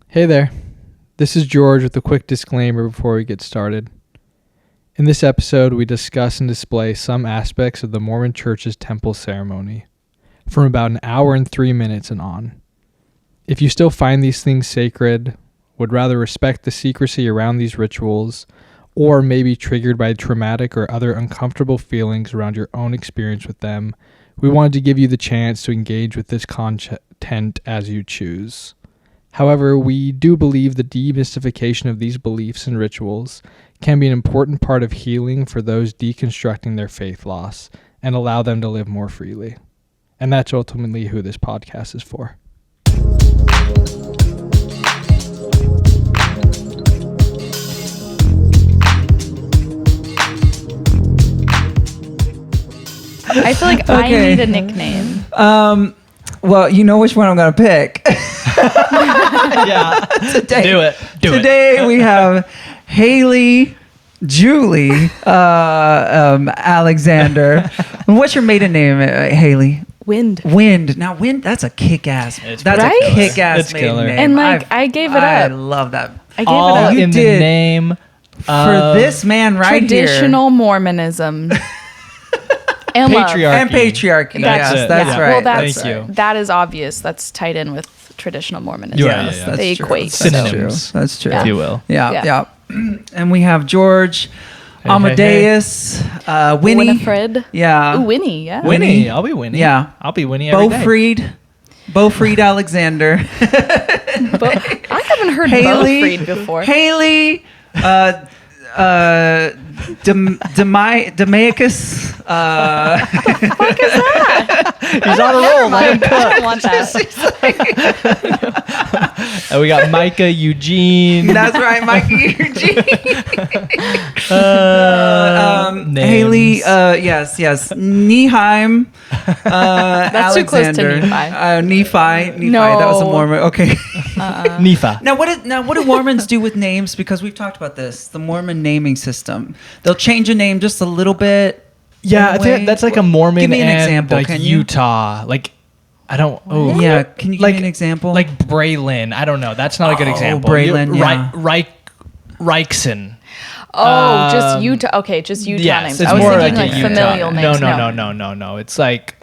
Hey there, this is George with a quick disclaimer before we get started. In this episode, we discuss and display some aspects of the Mormon Church's temple ceremony, from about an hour and 3 minutes and on. If you still find these things sacred, would rather respect the secrecy around these rituals, or may be triggered by traumatic or other uncomfortable feelings around your own experience with them, we wanted to give you the chance to engage with this content as you choose. However, we do believe the demystification of these beliefs and rituals can be an important part of healing for those deconstructing their faith loss and allow them to live more freely. And that's ultimately who this podcast is for. I feel like I need a nickname. Well, you know which one I'm going to pick. Yeah. Today, Do it. Today we have Halie, Julie, Alexander. What's your maiden name, Halie? Wind. Wind. Now, Wind, that's a kick-ass. It's That's right? a kick-ass It's maiden killer. name. And I gave it I up. love that. I gave All it up. you in did. the name For this man right Traditional Mormonism. And love. Patriarchy. And patriarchy. That's Yes, it. that's Yeah. right. Well, that's Thank you. that is obvious. That's tied in with traditional Mormonism. Yeah, Yes, yeah. that's They true. equate. That's Synonyms. true. That's true. Yeah. if you will. Yeah. Yeah. And we have George, Hey, Amadeus, Winnie. Winifred. Yeah. Ooh, Winnie, yeah. Winnie. I'll be Winnie. Yeah. I'll be Winnie every day. Beaufried Alexander. I haven't heard Halie. Beaufried before. Halie. Demaiacus. What is that? He's on a roll, man. I don't want that. And we got Micah, Eugene. That's right, Mike Eugene. Names. Halie, yes. Neheim. That's too close to Alexander. Nephi. Nephi. No. That was a Mormon. Okay. Nephi. Now what do Mormons do with names? Because we've talked about this, the Mormon naming system. They'll change a name just a little bit. Yeah, I think that's like a Mormon Give me an and example, like can you? Utah. Like, I don't. Oh, Yeah, can you give me an example? Like Braylon. I don't know. That's not a good example. Braylon, yeah. Reichson. Oh, just Utah. Okay, just Utah Yes, names. it's I was more thinking like like a familial Utah. names. No. It's like.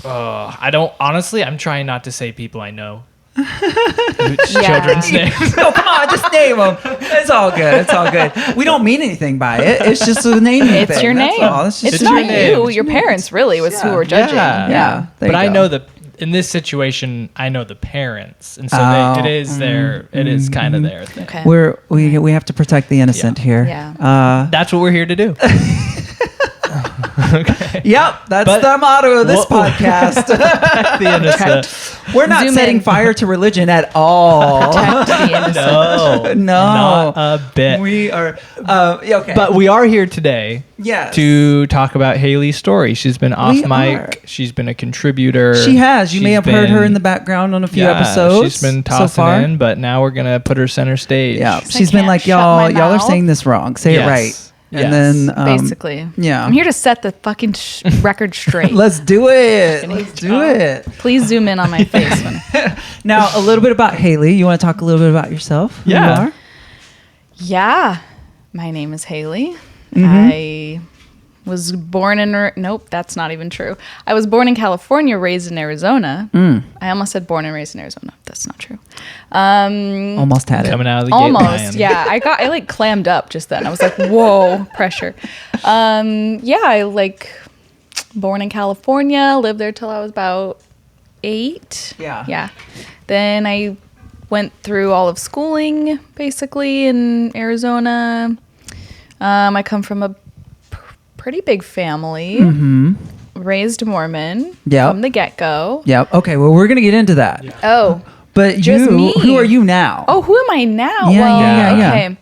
I don't. Honestly, I'm trying not to say people I know. Children's names. No, come on, just name them. It's all good. We don't mean anything by it. It's just a naming thing. It's your That's name. all. It's just It's your not name. you. Your parents really was who were judging. Yeah. There But you I go. know in this situation, I know the parents, and so it is kind of their thing. Okay. We have to protect the innocent here. Yeah. That's what we're here to do. Okay. Yep, that's But- the motto of this Whoa. podcast. The innocent. We're not Zoom setting in. fire to religion at all. Protect the innocent. No, No. not a bit. We are okay. But we are here today yes. to talk about Haley's story. She's been off We mic. are. She's been a contributor. She has. You may She's have heard her been- in the background on a few Yeah, episodes. she's been so tossing far. in, but now we're gonna put her center stage. Yeah, I she's been can't like, shut my y'all are mouth. saying this wrong. Say Yes. it right. And Yes. then Basically. yeah. I'm here to set the fucking record straight. Let's do it. Let's do it. Please zoom in on my face. When Now, a little bit about Halie. You want to talk a little bit about yourself? Who Yeah. you are? Yeah. My name is Halie. Mm-hmm. I was born in... Nope, that's not even true. I was born in California, raised in Arizona. I almost said born and raised in Arizona. That's not true. Almost had it. Coming out of the gate Almost, lion. yeah. I like clammed up just then. I was like, whoa, pressure. I like born in California, lived there till I was about 8. Yeah. Yeah. Then I went through all of schooling basically in Arizona. I come from a pretty big family. Raised Mormon Yep. from the get-go. Yep. Okay. Well, we're gonna get into that. Oh. But Just you, me. who are you now? Oh, who am I now? Yeah, well, yeah. okay.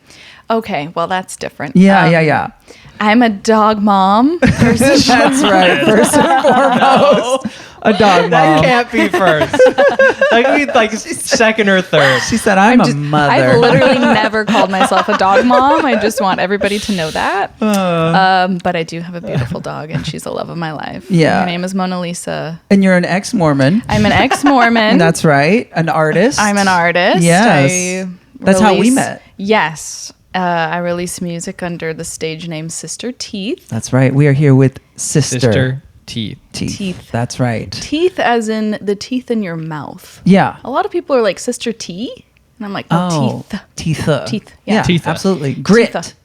Okay, well, that's different. Yeah. I'm a dog mom. That's right. First and foremost. A dog That mom. can't be first. That could be like second or third. She said, I'm a mother. I've literally never called myself a dog mom. I just want everybody to know that. But I do have a beautiful dog, and she's the love of my life. Yeah. Her name is Mona Lisa. And you're an ex-Mormon. I'm an ex-Mormon. That's right. An artist. I'm an artist. Yes. That's how we met. Yes. I release music under the stage name Sister Teeth. That's right. We are here with Sister Teeth. Teeth. That's right. Teeth as in the teeth in your mouth. Yeah. A lot of people are like, Sister T? And I'm like, teeth. Teeth. Teeth. Yeah. Teeth. Absolutely. Grit. Teeth.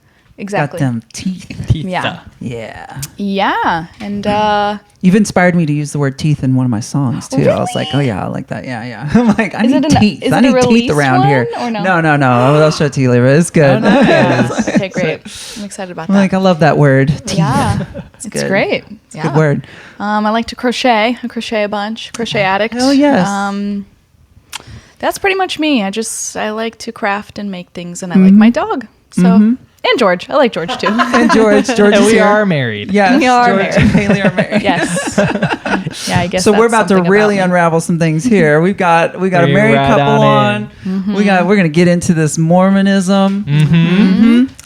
Exactly. Got them teeth. Teeth. Yeah. Yeah. Yeah. And You've inspired me to use the word teeth in one of my songs too. I was like, oh yeah, I like that. Yeah, yeah. I'm like, I need teeth. I need teeth around here. Or no? No. I'll show it to you later. It's good. Oh, nice. Okay, great. I'm excited about I'm that. like, I love that word. Teeth. Yeah. It's good. great. It's a good word. I like to crochet. I crochet a bunch. Crochet addict. Hell yes. That's pretty much me. I like to craft and make things, and I like my dog. So and George. I like George too. And George And is we here. are married. Yes, We are George married. and Halie are married. Yes. Yeah, I guess. So we're that's about to something really about me. unravel some things here. We got a Bring married right couple on on. We're gonna get into this Mormonism.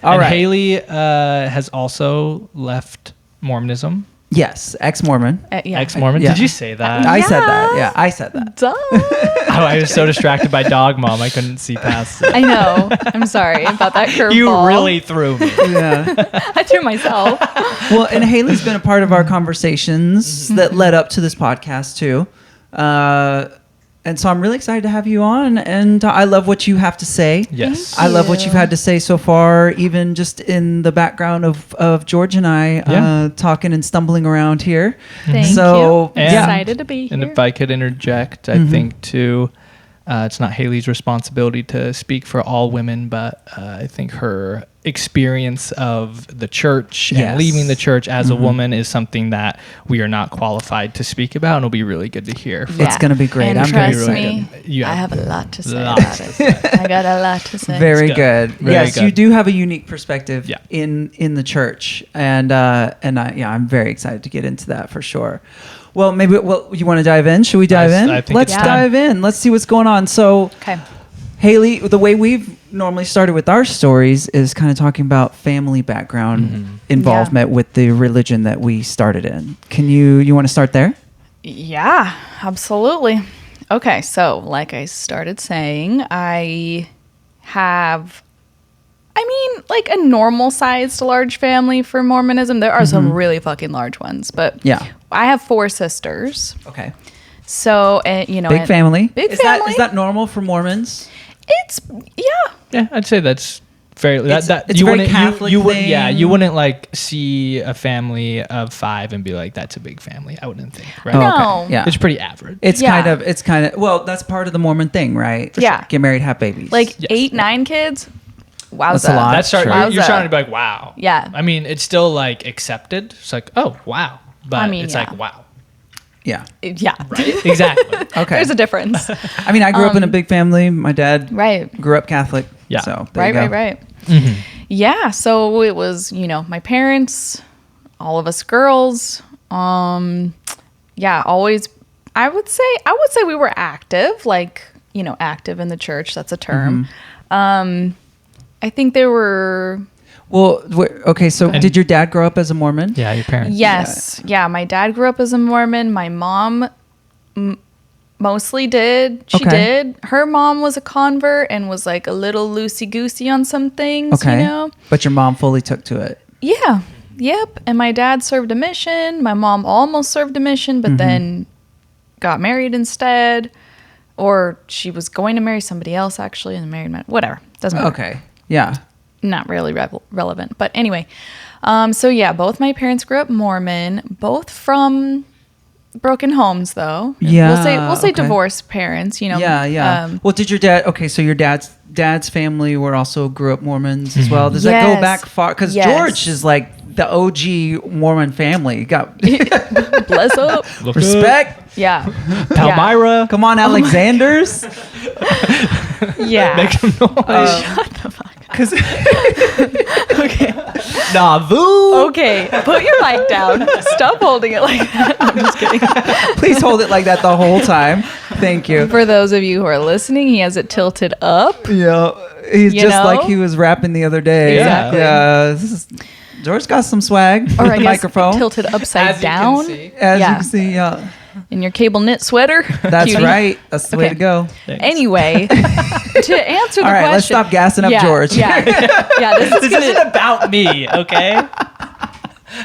All And right. Halie has also left Mormonism. Yes, ex-Mormon. Yeah. Ex-Mormon. Yeah. Did you say that? I said that. Yeah, I said that. Duh. Oh, I was so distracted by dog mom, I couldn't see past it. I know. I'm sorry about that curveball. You really threw me. Yeah. I threw myself. Well, and Haley's been a part of our conversations that led up to this podcast too. And so I'm really excited to have you on, and I love what you have to say. Yes. I love what you. you've had to say so far, even just in the background of George and I Yeah. talking and stumbling around here. Thank So, you. yeah. Excited to be here. And if I could interject, I think too, it's not Haley's responsibility to speak for all women, but I think her experience of the church Yes. and leaving the church as a woman is something that we are not qualified to speak about, and it'll be really good to hear. It's gonna be great. And I'm gonna be trust really me, good. You I have have a lot to say lots about to it. say. I got a lot to say. Very Let's good. go. Very Yes, good. you do have a unique perspective Yeah. in the church, and I'm very excited to get into that for sure. Well, maybe you want to dive in? Should we dive in? I think Let's it's time. dive in. Let's see what's going on. So, Okay. Halie, the way we've normally started with our stories is kind of talking about family background involvement with the religion that we started in. Can you want to start there? Yeah, absolutely. Okay, so like I started saying, I have, like a normal sized large family for Mormonism. There are some really fucking large ones, but Yeah. I have 4 sisters. Okay. So, Big family. Big Is family. Is that normal for Mormons? It's, yeah. Yeah, I'd say that's fairly. It's That a you very wouldn't. Catholic You wouldn't. Yeah, thing. you wouldn't like see a family of 5 and be like, "That's a big family." I wouldn't think. Right? Oh, No. okay. Yeah. It's pretty average. It's Yeah. kind of well, that's part of the Mormon thing, right? Yeah. Get married, have babies. Like Yes. 8, 9 kids. Wowza. That's a lot. That's Sure. you're Wowza. starting to be like, "Wow." Yeah. I mean, it's still like accepted. It's like, "Oh, wow," but I mean, it's yeah. like, "Wow." Yeah. Right? Exactly. Okay. There's a difference. I mean, I grew up in a big family. My dad Right. grew up Catholic. Yeah. So there you Right, go. right. Yeah, so it was, my parents, all of us girls. Yeah, always I would say we were active, like, active in the church, that's a term. I think there were Well, okay. So did your dad grow up as a Mormon? Yeah, your parents. Yes. Yeah, my dad grew up as a Mormon. My mom mostly did. She Okay. did. Her mom was a convert and was like a little loosey-goosey on some things, Okay. But your mom fully took to it. Yeah. Yep. And my dad served a mission. My mom almost served a mission, but then got married instead. Or she was going to marry somebody else, actually, and married man. Whatever. Doesn't matter. Okay. Yeah. Not really relevant. But anyway. So, yeah, both my parents grew up Mormon. Both from broken homes, though. Yeah, We'll say okay. divorced parents, Yeah. Yeah. Well, did your dad? Okay, so your dad's family were also grew up Mormons as well. Does that go Yes. back far? Because Yes. George is like the OG Mormon family. You got Bless up. Look respect. Yeah. Palmyra. Come on, Alexanders. Yeah. Make some noise. Shut the fuck up. Because Okay. Nauvoo. Okay, put your mic down. Stop holding it like that. I'm just kidding. Please hold it like that the whole time. Thank you. For those of you who are listening, he has it tilted up. Yeah, he's You just know? like he was rapping the other day. Exactly. Yeah. George got some swag with Or I the guess microphone. tilted upside As down. you can see. As you Yeah. can see, yeah. In your cable knit sweater. That's Cutie. right. That's the way Okay. to go. Thanks. Anyway, to answer the All right, question. let's stop gassing up yeah, George. Yeah, yeah. This is This gonna, isn't about me, okay?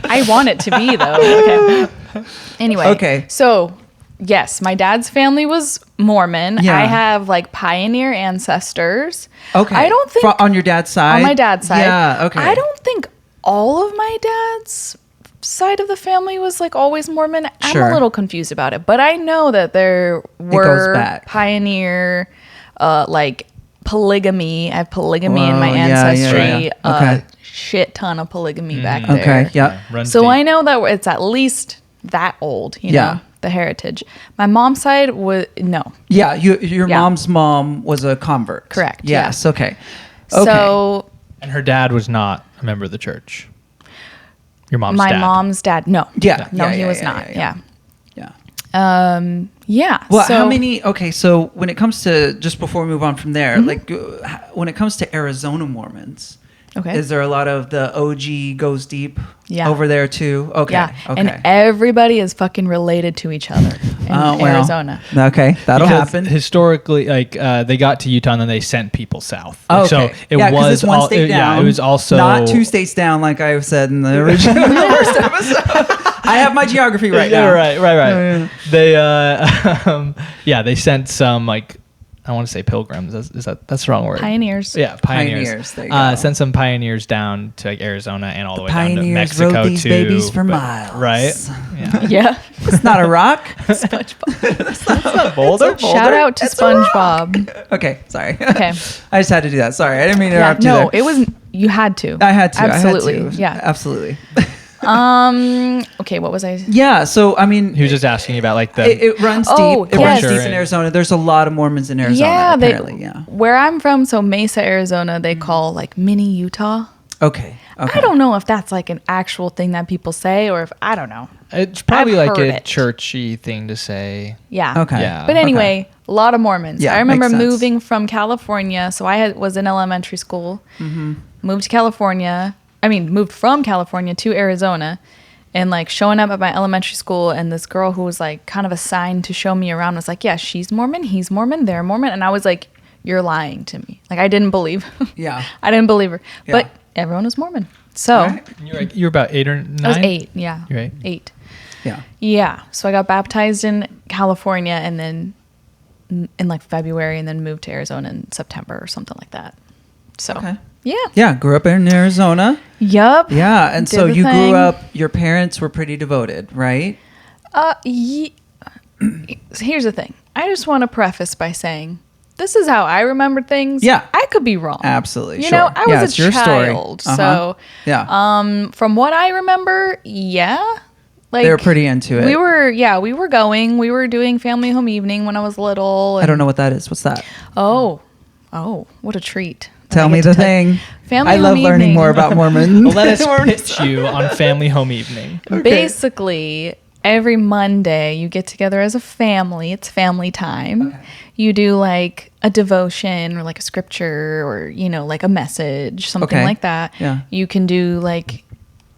I want it to be though. Okay. Anyway. Okay. So, yes, my dad's family was Mormon. Yeah. I have like pioneer ancestors. Okay. I don't think on your dad's side. on my dad's side. Yeah. Okay. I don't think all of my dad's side of the family was like always Mormon. I'm Sure. a little confused about it, but I know that there were back. pioneer, like polygamy. I have polygamy in my Whoa, yeah, yeah, ancestry. yeah. Okay. Shit ton of polygamy back there. Okay. Yeah. Runs So deep. I know that it's at least that old, you Yeah. know, the heritage. My mom's side was no. Yeah. Your Yeah. mom's mom was a convert. Correct, Yes. yeah. Okay. So And her dad was not a member of the church. Your mom's my dad. mom's dad, no. Yeah. No, yeah, he yeah, was yeah, not. Yeah. Yeah. Yeah. Yeah. Well, so, how many? Okay, so when it comes to, just before we move on from there, Mm-hmm. like when it comes to Arizona Mormons, Okay. is there a lot of the OG goes deep Yeah. over there too? Okay, Yeah. okay. And everybody is fucking related to each other in Oh, well. Arizona. Okay, that'll Because happen. historically, like they got to Utah and then they sent people south. Oh, So okay. it Yeah, 'cause was it's one state down. Yeah, it was also not 2 states down, like I said in the original first episode. I have my geography right yeah, now. right. Yeah. They yeah, they sent some like I want to say pilgrims. That's the wrong word. Pioneers. Yeah, pioneers. Pioneers, there you go. Sent some pioneers down to like Arizona and all the way down to Pioneers Mexico rode these too. babies for but- miles. Right? Yeah. Yeah. It's not a rock. SpongeBob. Boulder? Shout out to It's a rock. SpongeBob. Okay, sorry. Okay. I just had to do that. Sorry, I didn't mean to Yeah. interrupt you No, there. it was you had to. I had to. Absolutely. I had to. Yeah. Absolutely. Okay, what was I? Yeah. So I mean, He was just asking about like the it runs Oh, deep. It yes. runs deep in Arizona. There's a lot of Mormons in Arizona. Yeah, apparently. Yeah. where I'm from, so Mesa, Arizona, they call like mini Utah. Okay. Okay. I don't know if that's like an actual thing that people say or if I don't know. it's probably I've like heard a it. churchy thing to say. Yeah. Okay. Yeah. But anyway, a lot of Mormons. Yeah, I remember makes sense. moving from California. So was in elementary school, moved to California. I mean, moved from California to Arizona and like showing up at my elementary school. And this girl who was like kind of assigned to show me around was like, yeah, she's Mormon. He's Mormon. They're Mormon. And I was like, you're lying to me. Like I didn't believe. Yeah. I didn't believe her. Yeah. But everyone was Mormon. So All right. You're about 8 or 9. I was 8. Yeah. You're 8. 8. Yeah. Yeah. So I got baptized in California and then in like February and then moved to Arizona in September or something like that. So, Okay. yeah. Yeah. Grew up in Arizona. Yup. Yeah. And Did so the you thing. grew up. Your parents were pretty devoted, right? Here's the thing. I just want to preface by saying this is how I remember things. Yeah. I could be wrong. Absolutely. You sure. know, I Yeah, was it's a your story. child. Uh-huh. So, Yeah. from what I remember, yeah. Like They were pretty into it. We were doing family home evening when I was little. I don't know what that is. What's that? Oh, what a treat. that Tell I me get to the tell- thing. Family I love home learning evening. more about Mormon. Well, let us pitch you on family home evening. Basically, every Monday you get together as a family. It's family time. Okay. You do like a devotion or like a scripture or, you know, like a message, something Okay. like that. Yeah. You can do like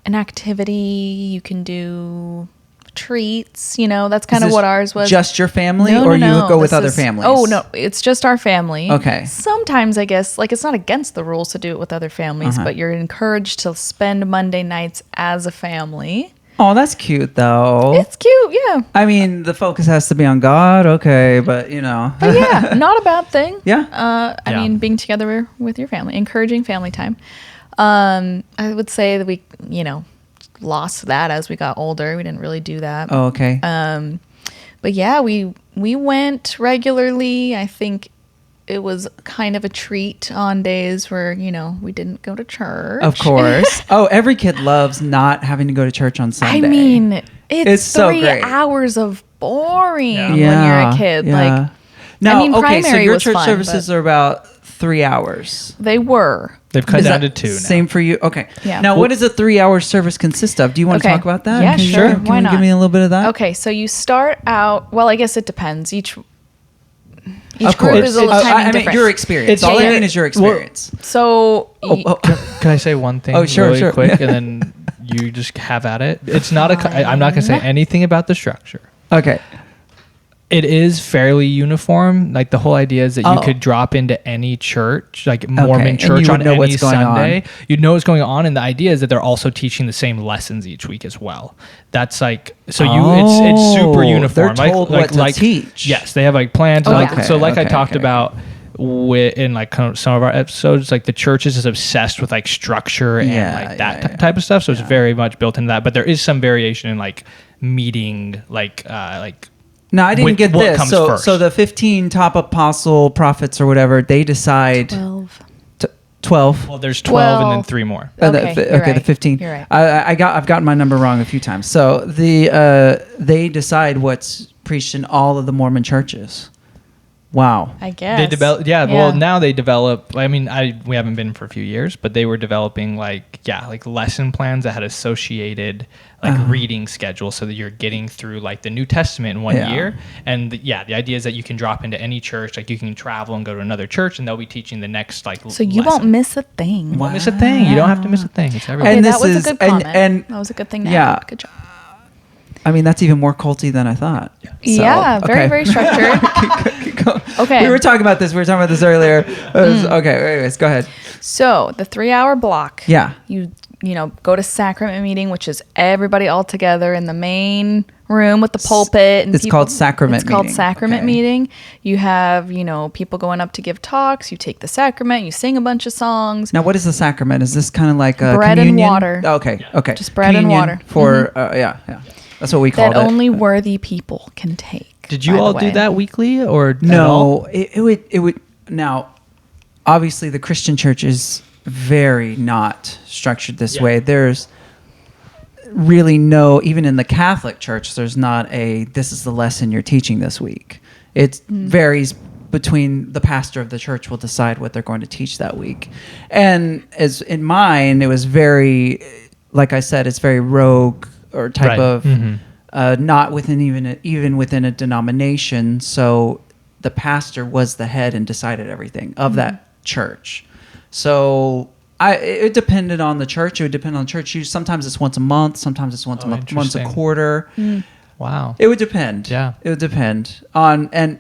an activity. You can do treats. You know, that's kind Is of this what ours was. Just your family, No, or no, you no. go with This other is- families? Oh, no. It's just our family. Okay. Sometimes, I guess, like it's not against the rules to do it with other families, Uh-huh. but you're encouraged to spend Monday nights as a family. Oh, that's cute though. It's cute, yeah. I mean, the focus has to be on God, okay, but you know. But yeah, not a bad thing. Yeah. I Yeah. mean, being together with your family, encouraging family time. I would say that we, you know, lost that as we got older. We didn't really do that. Oh, okay. But yeah, we went regularly. I think it was kind of a treat on days where, you know, we didn't go to church. Of course. Oh, every kid loves not having to go to church on Sunday. I mean, It's so 3 great. hours of boring Yeah. when you're a kid. yeah. Like, now, I mean, okay, so primary your was church fun, services but- are about 3 hours. they were. They've cut Is down that to 2 now. Same for you? Okay. Yeah. Now, what does a 3-hour service consist of? Do you want to Okay. talk about that? Yeah, Can you- sure. Can Why you not? give me a little bit of that? Okay, so you start out. Well, I guess it depends. Each Of group course. is a little tiny I mean, different. your experience. All I mean is your experience. So Can I say one thing really quick, and then you just have at it? It's not I'm not going to say anything about the structure. Okay. It is fairly uniform. Like the whole idea is that you could drop into any church, like Mormon and church, you would on know any what's going Sunday. on. You'd know what's going on, and the idea is that they're also teaching the same lessons each week as well. That's like it's super uniform. They're told what to teach. Yes, they have like plans. Oh, like, yeah. So like I Okay, talked okay. about in like kind of some of our episodes, like the church is obsessed with like structure and like that type of stuff. So it's very much built into that. But there is some variation in like meeting like No, I didn't get what this. comes So, first. so the 15 top apostle prophets or whatever, they decide 12. 12. well, there's 12 and then 12. 3 more. Okay, you're The right. 15. You're right. I've gotten my number wrong a few times. So they decide what's preached in all of the Mormon churches. Wow. I guess They develop, Well, now they develop. I mean, we haven't been for a few years, but they were developing like lesson plans that had associated reading schedules, so that you're getting through like the New Testament in one year. And the idea is that you can drop into any church, like you can travel and go to another church, and they'll be teaching the next like. So you won't miss a thing. You won't miss a thing. You don't have to miss a thing. It's everywhere. Okay, And that this was is- a good comment. and- that was a good thing to yeah. add. Good job. I mean, that's even more culty than I thought. So, Yeah, very, okay. very structured. Keep going. Okay. We were talking about this. earlier. Okay. Anyways, go ahead. So the 3-hour block. Yeah. You go to sacrament meeting, which is everybody all together in the main room with the pulpit. And It's called sacrament It's called meeting. sacrament Okay. meeting. You have people going up to give talks. You take the sacrament. You sing a bunch of songs. Now, what is the sacrament? Is this kind of like a Bread and communion? water. Okay. Okay. Just bread and Communion water. For yeah. That's what we called That it. only worthy people can take. Did you by the all do way. that weekly or at all? No, it would. Now, obviously, the Christian church is very not structured this Yeah. way. There's really no, even in the Catholic Church, there's not a, this is the lesson you're teaching this week. It varies between the pastor of the church will decide what they're going to teach that week. And as in mine, it was very, like I said, it's very rogue or type Right. of, Mhm. not within even within a denomination. So the pastor was the head and decided everything of that church. So it depended on the church. It would depend on the church. Sometimes it's once a month. Sometimes it's once a month, once a interesting. quarter. Wow. It would depend. Yeah. It would depend on, and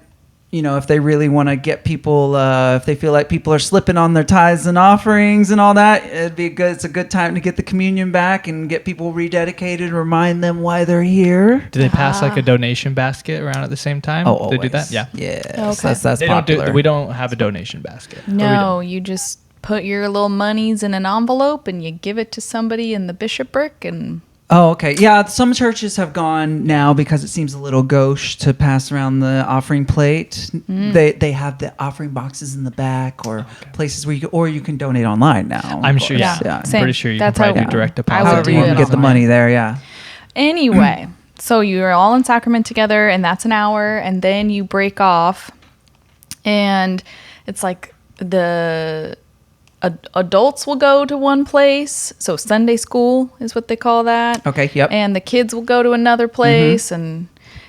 if they really want to get people, if they feel like people are slipping on their tithes and offerings and all that, it'd be good. It's a good time to get the communion back and get people rededicated, remind them why they're here. Do they pass like a donation basket around at the same time? Oh, They do always. that? Yeah. Yes, Okay. that's They popular. we don't have a donation basket. Or we No, you just put your little monies in an envelope and you give it to somebody in the bishopric and Oh, okay. Yeah, some churches have gone now because it seems a little gauche to pass around the offering plate. They have the offering boxes in the back or places where you can donate online now. I'm sure. Yeah. Yeah. I'm Same. pretty sure you That's can probably how- do direct I would deposit. However do you it can get the online. money there, yeah. Anyway, so you're all in sacrament together and that's an hour and then you break off and it's like the adults will go to one place. So Sunday school is what they call that. Okay, yep. And the kids will go to another place and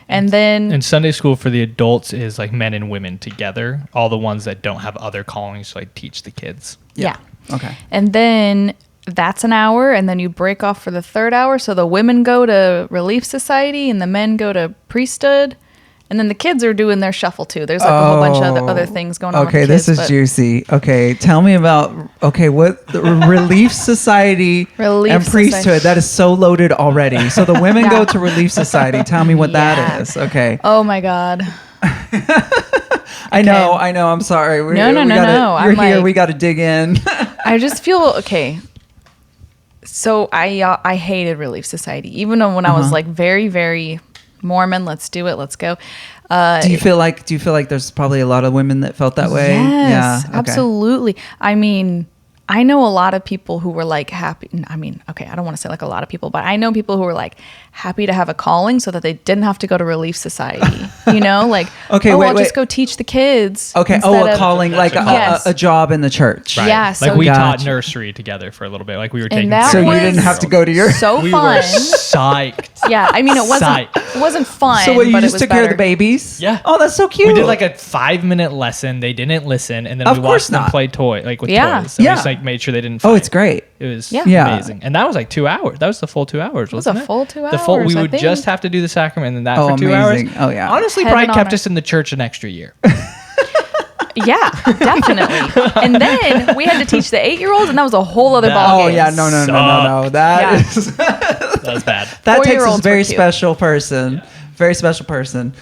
then And Sunday school for the adults is like men and women together. All the ones that don't have other callings to like teach the kids. yeah. Okay. And then that's an hour and then you break off for the third hour. So the women go to Relief Society and the men go to priesthood. And then the kids are doing their shuffle too. There's like a whole bunch of other things going on. Okay, with the this kids, is but juicy. Okay, tell me about what the Relief Society Relief and priesthood. Society. That is so loaded already. So the women Yeah. go to Relief Society. Tell me what Yeah. that is. Okay, Oh my God. I know. I'm sorry. No. You're I'm here. like- We got to dig in. I just feel okay. So I hated Relief Society, even when I was like very, very Mormon. Let's do it. Let's go. Do you feel like there's probably a lot of women that felt that way? Yes, Yeah. Okay. absolutely. I mean, I know a lot of people who were like happy. I mean, okay, I don't want to say like a lot of people, but I know people who were like happy to have a calling so that they didn't have to go to Relief Society. You know, like, Okay, I'll just go teach the kids. Okay. instead A of- calling, like Yes. a job in the church. Right. Yeah, like so- we Gotcha. taught nursery together for a little bit. Like we were And taking. that So you was didn't have to go to your. so we fun. were psyched. Yeah, I mean, it Psyched. wasn't fun. So what, you but just it was took care of the better. babies? Yeah. Oh, that's so cute. We did like a 5-minute lesson. They didn't listen, and then Of we course watched them not. play with Yeah. toys. And Yeah. we just like made sure they didn't fight. Oh, it's great. It was Yeah. amazing. And that was like 2 hours. That was the full 2 hours, was a wasn't it? full 2 The full, we hours, I would think. just have to do the sacrament and that Oh, for 2 amazing. hours. Oh, yeah. Honestly, Heaven probably on kept earth. us in the church an extra year. Yeah, definitely. And then we had to teach the 8-year-olds, and that was a whole other That- ball Oh game. yeah, no. Sucked. That Yeah. is That was bad. that takes a 4-year-olds very were cute. special person. Very special person.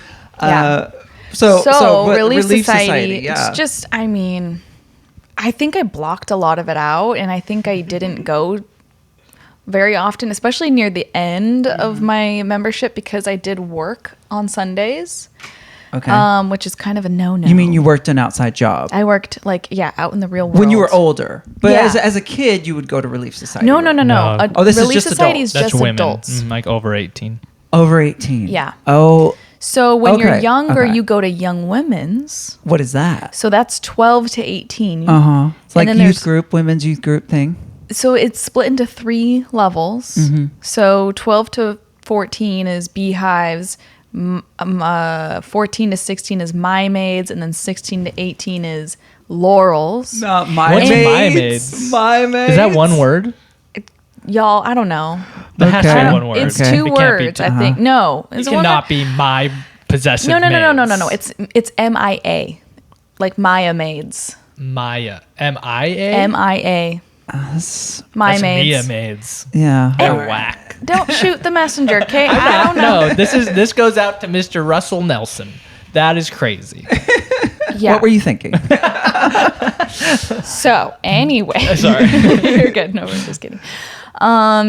Yeah. So what- Relief Society, yeah. it's just, I mean, I think I blocked a lot of it out, and I think I didn't go very often, especially near the end of my membership, because I did work on Sundays, Okay. which is kind of a no-no. You mean you worked an outside job I worked out in the real world when you were older, but Yeah. as a kid you would go to Relief Society. No. No. Oh, this is Relief just Society adults. is just women, adults. like over 18. Over 18. Yeah. Oh, So when you're Okay, younger, okay. you go to Young Women's. what is that? So that's 12 to 18. Uh huh. It's like then youth there's- group, women's youth group thing. So it's split into 3 levels. Mm-hmm. So 12 to 14 is beehives, 14 to 16 is my maids, and then 16 to 18 is laurels. Not my What's maids. my maids? My maids. Is that one word? Y'all, I don't know. That has to Okay. be one word. It's Okay. 2 It can't be words, two. I think. No, It is it one Uh-huh. cannot word? be my possessive No. maids. It's MIA, like Maya maids. Maya. M-I-A? MIA, That's- my That's maids. Mia maids. yeah. They're whack. Don't shoot the messenger, okay? I don't know. No, this goes out to Mr. Russell Nelson. That is crazy. Yeah. What were you thinking? So anyway, Sorry. you're good. No, we're just kidding.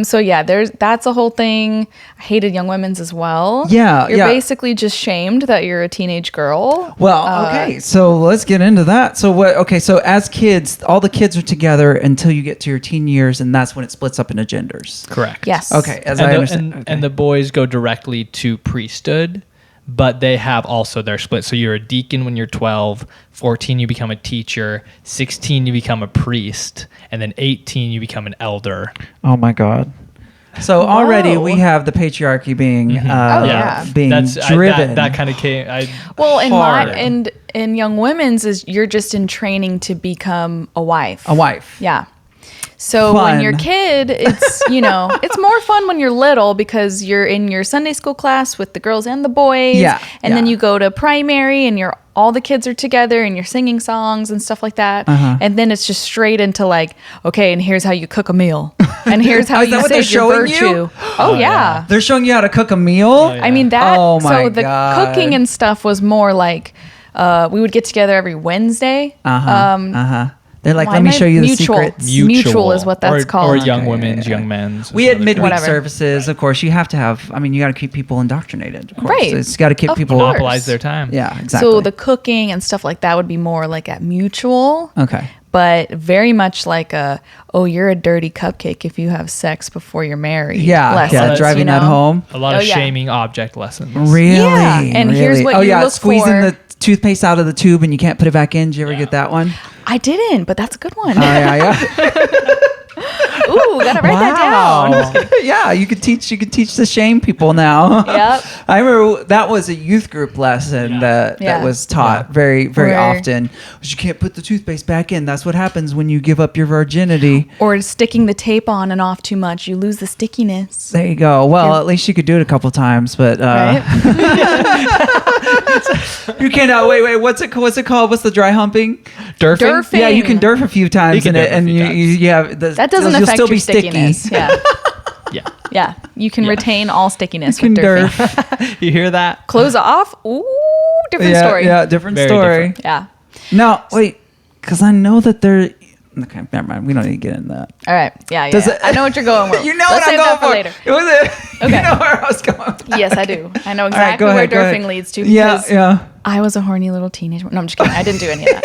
So yeah, that's a whole thing. I hated Young Women's as well. Yeah, you're yeah. basically just shamed that you're a teenage girl. Well, okay, so let's get into that. So what? Okay, so as kids, all the kids are together until you get to your teen years, and that's when it splits up into genders. Correct. Yes. Okay, as And I the, understand. and, okay. and the boys go directly to priesthood, but they have also their split. So you're a deacon when you're 12, 14 you become a teacher, 16 you become a priest, and then 18 you become an elder. Oh my God. So already Whoa. we have the patriarchy being yeah. being driven. That kind of came. Well, in hard. in Young Women's is you're just in training to become a wife. a wife. Yeah. So Fun. when you're a kid, it's, it's more fun when you're little because you're in your Sunday school class with the girls and the boys. Yeah, And then yeah. you go to primary and all the kids are together and you're singing songs and stuff like that. Uh-huh. And then it's just straight into like, okay, and here's how you cook a meal. And here's how Oh, is that you what they're save your showing you? virtue. Oh, yeah. They're showing you how to cook a meal. yeah. I mean, that, Oh my so the God. cooking and stuff was more like, we would get together every Wednesday. They're like, Why let me am I- show you the mutual. secrets. Mutual is what that's or, called. Or young Okay, women's, yeah. young men's. We had midweek Whatever. services, of course. You have to have. I mean, you got to keep people indoctrinated. Of course. Right. It's got to keep Of people. course. monopolize their time. Yeah, exactly. So the cooking and stuff like that would be more like at mutual. Okay. But very much like you're a dirty cupcake if you have sex before you're married. Yeah, lessons, driving that home. A lot Oh, of yeah. shaming object lessons. Really? Yeah, and here's Really? what oh you yeah, look squeezing for. the toothpaste out of the tube and you can't put it back in. Did you ever get that one? I didn't, but that's a good one. Oh yeah. Ooh, gotta write that down. Yeah, you could teach the shame people now. Yep. I remember that was a youth group lesson that Yeah. was taught very, very Where- often. You can't put the toothpaste back in. That's what happens when you give up your virginity. Or sticking the tape on and off too much, you lose the stickiness. There you go. Well, at least you could do it a couple times, but Right? you can't. Wait. What's it called? What's the dry humping? Durfing? Durfing. Yeah, you can durf a few times You can in it, durf a and few you times. have That doesn't you'll affect still your be sticky. stickiness. Yeah. Yeah. Yeah. You can retain all stickiness You with can durfing. durf. You hear that? Clothes off. Ooh, different Yeah, story. yeah, different Very story. different. Yeah. No, wait, because I know that they're. Okay, never mind. We don't need to get into that. All right. Yeah. Does Yeah. it- I know what you're going with. You know Let's what I'm save going that for. later. It was it. Okay. You know where I was going. Yes, I do. I know All right, exactly go where ahead, go durfing ahead. leads to Yeah, because yeah. I was a horny little teenager. No, I'm just kidding. I didn't do any of that.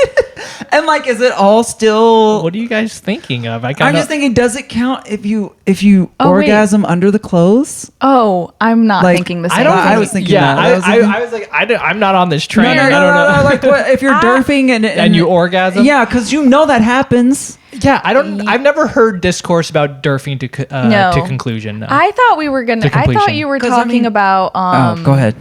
And like, is it all still? What are you guys thinking of? I'm just thinking, does it count if you Oh, wait. orgasm under the clothes? Oh, I'm not Like, thinking the I same. don't- thing. I was thinking Yeah, that. I was like, I'm not on this train. No, I don't know. Like, what, if you're derping And you orgasm? Yeah, because you know that happens. Yeah, I've never heard discourse about derfing No. to conclusion. No. I thought we were gonna. To I thought completion. you were 'Cause, I talking mean- about. Go ahead.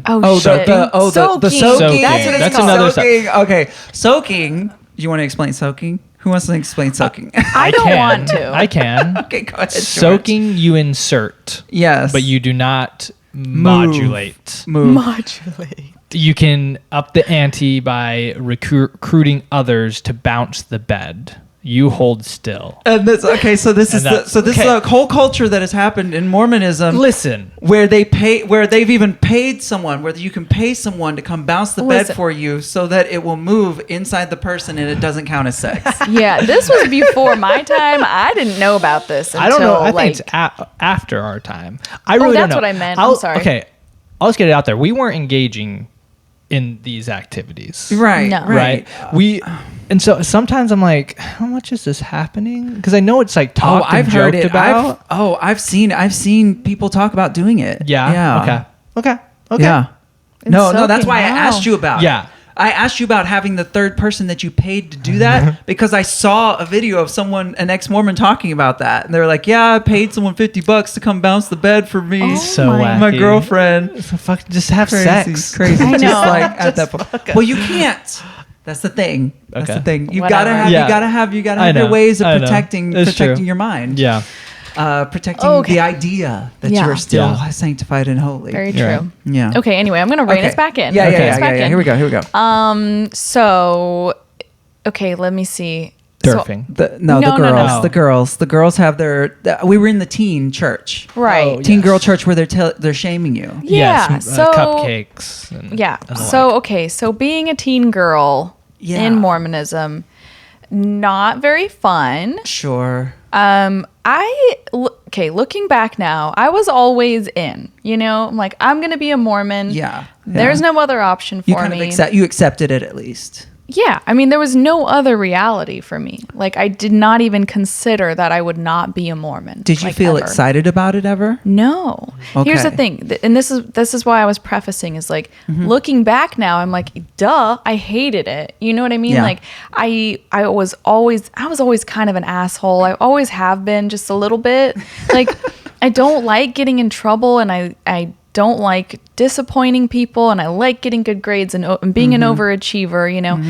Oh, shit. The Soaking. soaking. That's what it's That's called. another soaking. Okay, soaking. Do you want to explain soaking? Who wants to explain soaking? I don't want to. I can. Okay, go ahead. George. Soaking, you insert, Yes, but you do not modulate. move. Modulate. You can up the ante by recruiting others to bounce the bed. You hold still. And this, okay, so this is And this is a whole culture that has happened in Mormonism. Listen, Where they've even paid someone, where you can pay someone to come bounce the bed Listen. for you so that it will move inside the person and it doesn't count as sex. Yeah, this was before my time. I didn't know about this until I don't know. I like. think it's after our time. I really don't that's know. what I meant. I'm sorry. Okay, I'll just get it out there. We weren't engaging in these activities. Right. No. Right. And so sometimes I'm like, how much is this happening? Because I know it's like talked and I've heard joked it. about. I've seen people talk about doing it. Yeah. Yeah. Okay. Yeah. No, soaking, that's why I wow. asked you about it. Yeah. I asked you about having the third person that you paid to do that because I saw a video of an ex-Mormon talking about that. And they were like, yeah, I paid someone $50 to come bounce the bed for me. Oh So my- My wacky. girlfriend. So fuck, just have Crazy, sex. crazy. I Just know. like at that point. Well, you can't. That's the thing. That's Okay. the thing. You Whatever. gotta have. Yeah. You gotta have. You gotta I have your know. ways of I know. protecting It's true. your mind. Yeah. Protecting Okay. the idea that Yeah. you are still Yeah. sanctified and holy. Very You're true. Yeah. Okay. Anyway, I'm gonna rein us back in. Yeah, Rein yeah, us yeah, back yeah. in. Here we go. So, okay, let me see. So- Derfing. The No, no, no. The girls have their. We were in the teen church, right. Oh, teen yes. girl church, where they're shaming you. Yeah. Yes, so cupcakes. And, yeah. and the So like. okay. So being a teen girl Yeah. in Mormonism, not very fun. Sure. Looking back now, I was always in. You know, I'm like, I'm gonna be a Mormon. Yeah. There's no other option for You kind me. of accepted it at least. Yeah, I mean, there was no other reality for me. Like, I did not even consider that I would not be a Mormon. Did you like, feel ever. excited about it ever? No. Here's the Okay. thing, and this is why I was prefacing is like looking back now, I'm like, duh, I hated it. You know what I mean? Yeah. Like I was always kind of an asshole. I always have been, just a little bit. Like I don't like getting in trouble, and I don't like disappointing people, and I like getting good grades and being an overachiever, you know.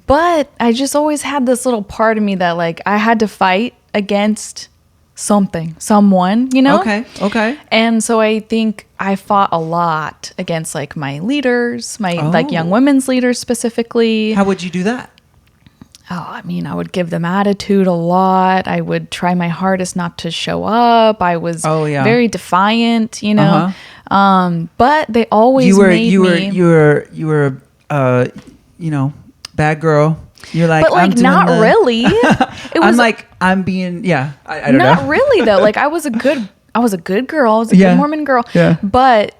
But I just always had this little part of me that like I had to fight against someone, you know. Okay. And so I think I fought a lot against like my leaders, my like young women's leaders specifically. How would you do that? Oh, I mean, I would give them attitude a lot. I would try my hardest not to show up. I was very defiant, you know. But they always made me. You were bad girl. You're like, but like I'm doing not the- really. It was I'm like, I'm being, I don't know. not really though. Like I was a good girl. I was a Yeah. good Mormon girl. Yeah. But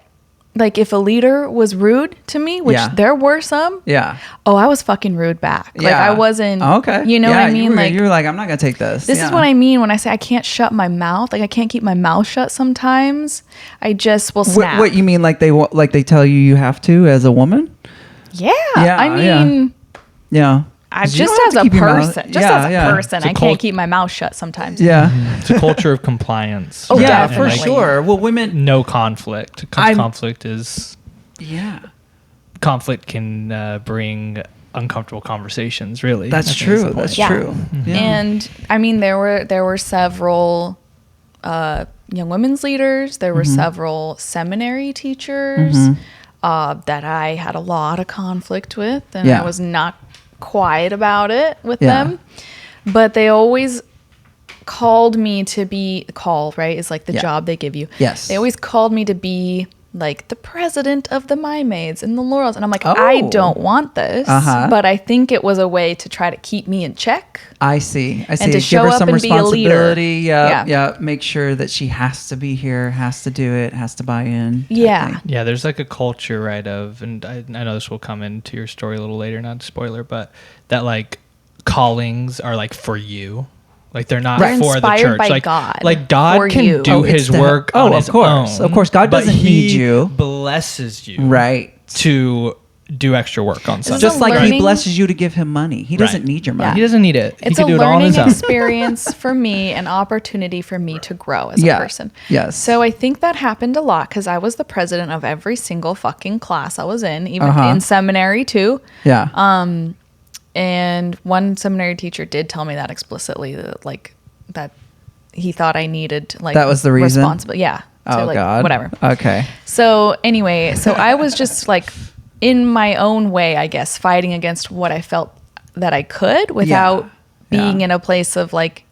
like if a leader was rude to me, which Yeah. there were some, Yeah. oh, I was fucking rude back. Like Yeah. I wasn't. Okay. You know what I mean? You were like, I'm not gonna take this. This is what I mean when I say I can't shut my mouth. Like I can't keep my mouth shut sometimes. I just will snap. What you mean? Like they tell you have to as a woman? Yeah. Yeah, I mean, Yeah. I 'Cause you just don't as have a to keep your mouth- person, just Yeah, as yeah. a person, It's a I cult- can't keep my mouth shut sometimes. Yeah. It's a culture of compliance. Oh, Yeah, definitely. for And, like, sure. Well, women. No conflict. I'm- Conflict is Yeah. conflict can bring uncomfortable conversations. Really, That's I think is true. the point. That's Yeah. true. Yeah. And I mean, there were several young women's leaders. There were several seminary teachers that I had a lot of conflict with, and Yeah. I was not quiet about it with Yeah. them. But they always called me to be right is like the Yeah. job they give you. Yes. They always called me to be like the president of the Maids and the Laurels. And I'm like, Oh. I don't want this. Uh-huh. But I think it was a way to try to keep me in check. I see. to Give show her up some and be a leader. responsibility. Yeah. Yeah. Make sure that she has to be here, has to do it, has to buy in. type Yeah. thing. Yeah, there's like a culture, right, of, and I know this will come into your story a little later, not a spoiler, but that like callings are like for you. Like they're not They're for the inspired church. by like God like God for can you. do It's his the- work oh, on of his course. own. Of course, God but doesn't he need you. blesses you Right. to do extra work on something. Just a like he learning- blesses you to give him money. He doesn't Right. need your Yeah. money. He doesn't need it. He It's can a do it all on learning his own. experience for me, an opportunity for me to grow as a person. Yes. So I think that happened a lot because I was the president of every single fucking class I was in, even Uh-huh. in seminary too. Yeah. And one seminary teacher did tell me that explicitly, that he thought I needed like That was the reason? responsibility. Yeah. Oh, God. Whatever. Okay. So anyway, so I was just like in my own way, I guess, fighting against what I felt that I could without being in a place of like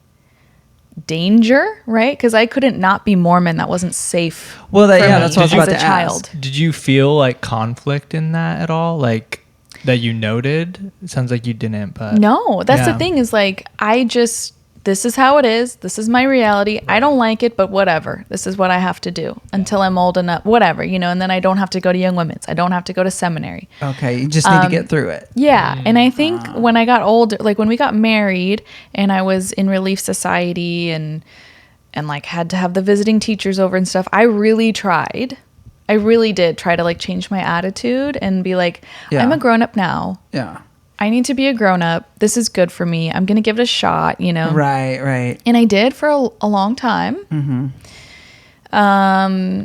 danger, right? Because I couldn't not be Mormon. That wasn't safe. Well, for that's me what I was as about a to child. ask. Did you feel like conflict in that at all? Like that you noted? It sounds like you didn't, but No, that's Yeah. the thing is like, this is how it is. This is my reality. I don't like it, but whatever. This is what I have to do until I'm old enough, whatever, and then I don't have to go to Young Women's. I don't have to go to seminary. Okay. You just need to get through it. Yeah. And I think when I got older, like when we got married and I was in Relief Society and like had to have the visiting teachers over and stuff, I really tried. I really did try to like change my attitude and be like, Yeah. I'm a grown up now. Yeah. I need to be a grown up. This is good for me. I'm going to give it a shot, Right. Right. And I did for a long time. Mm-hmm.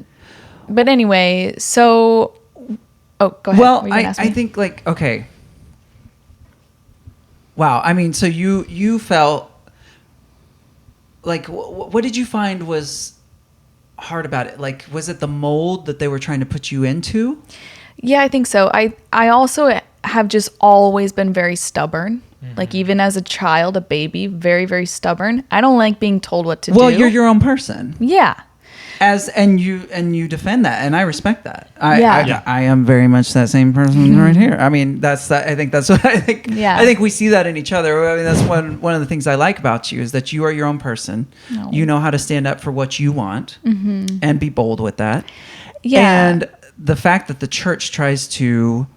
But anyway, so, go ahead. Well, Were you gonna ask me? I think like, okay. Wow. I mean, so you felt like, what did you find was hard about it? Like, was it the mold that they were trying to put you into? Yeah, I think so. I also have just always been very stubborn. Like even as a child, a baby, very, very stubborn. I don't like being told what to do. Well, you're your own person. Yeah. And you defend that, and I respect that. Yeah. I am very much that same person right here. I mean, that's that. I think that's what I think. Yeah. I think we see that in each other. I mean, that's one of the things I like about you is that you are your own person. No. You know how to stand up for what you want and be bold with that. Yeah. And the fact that the church tries to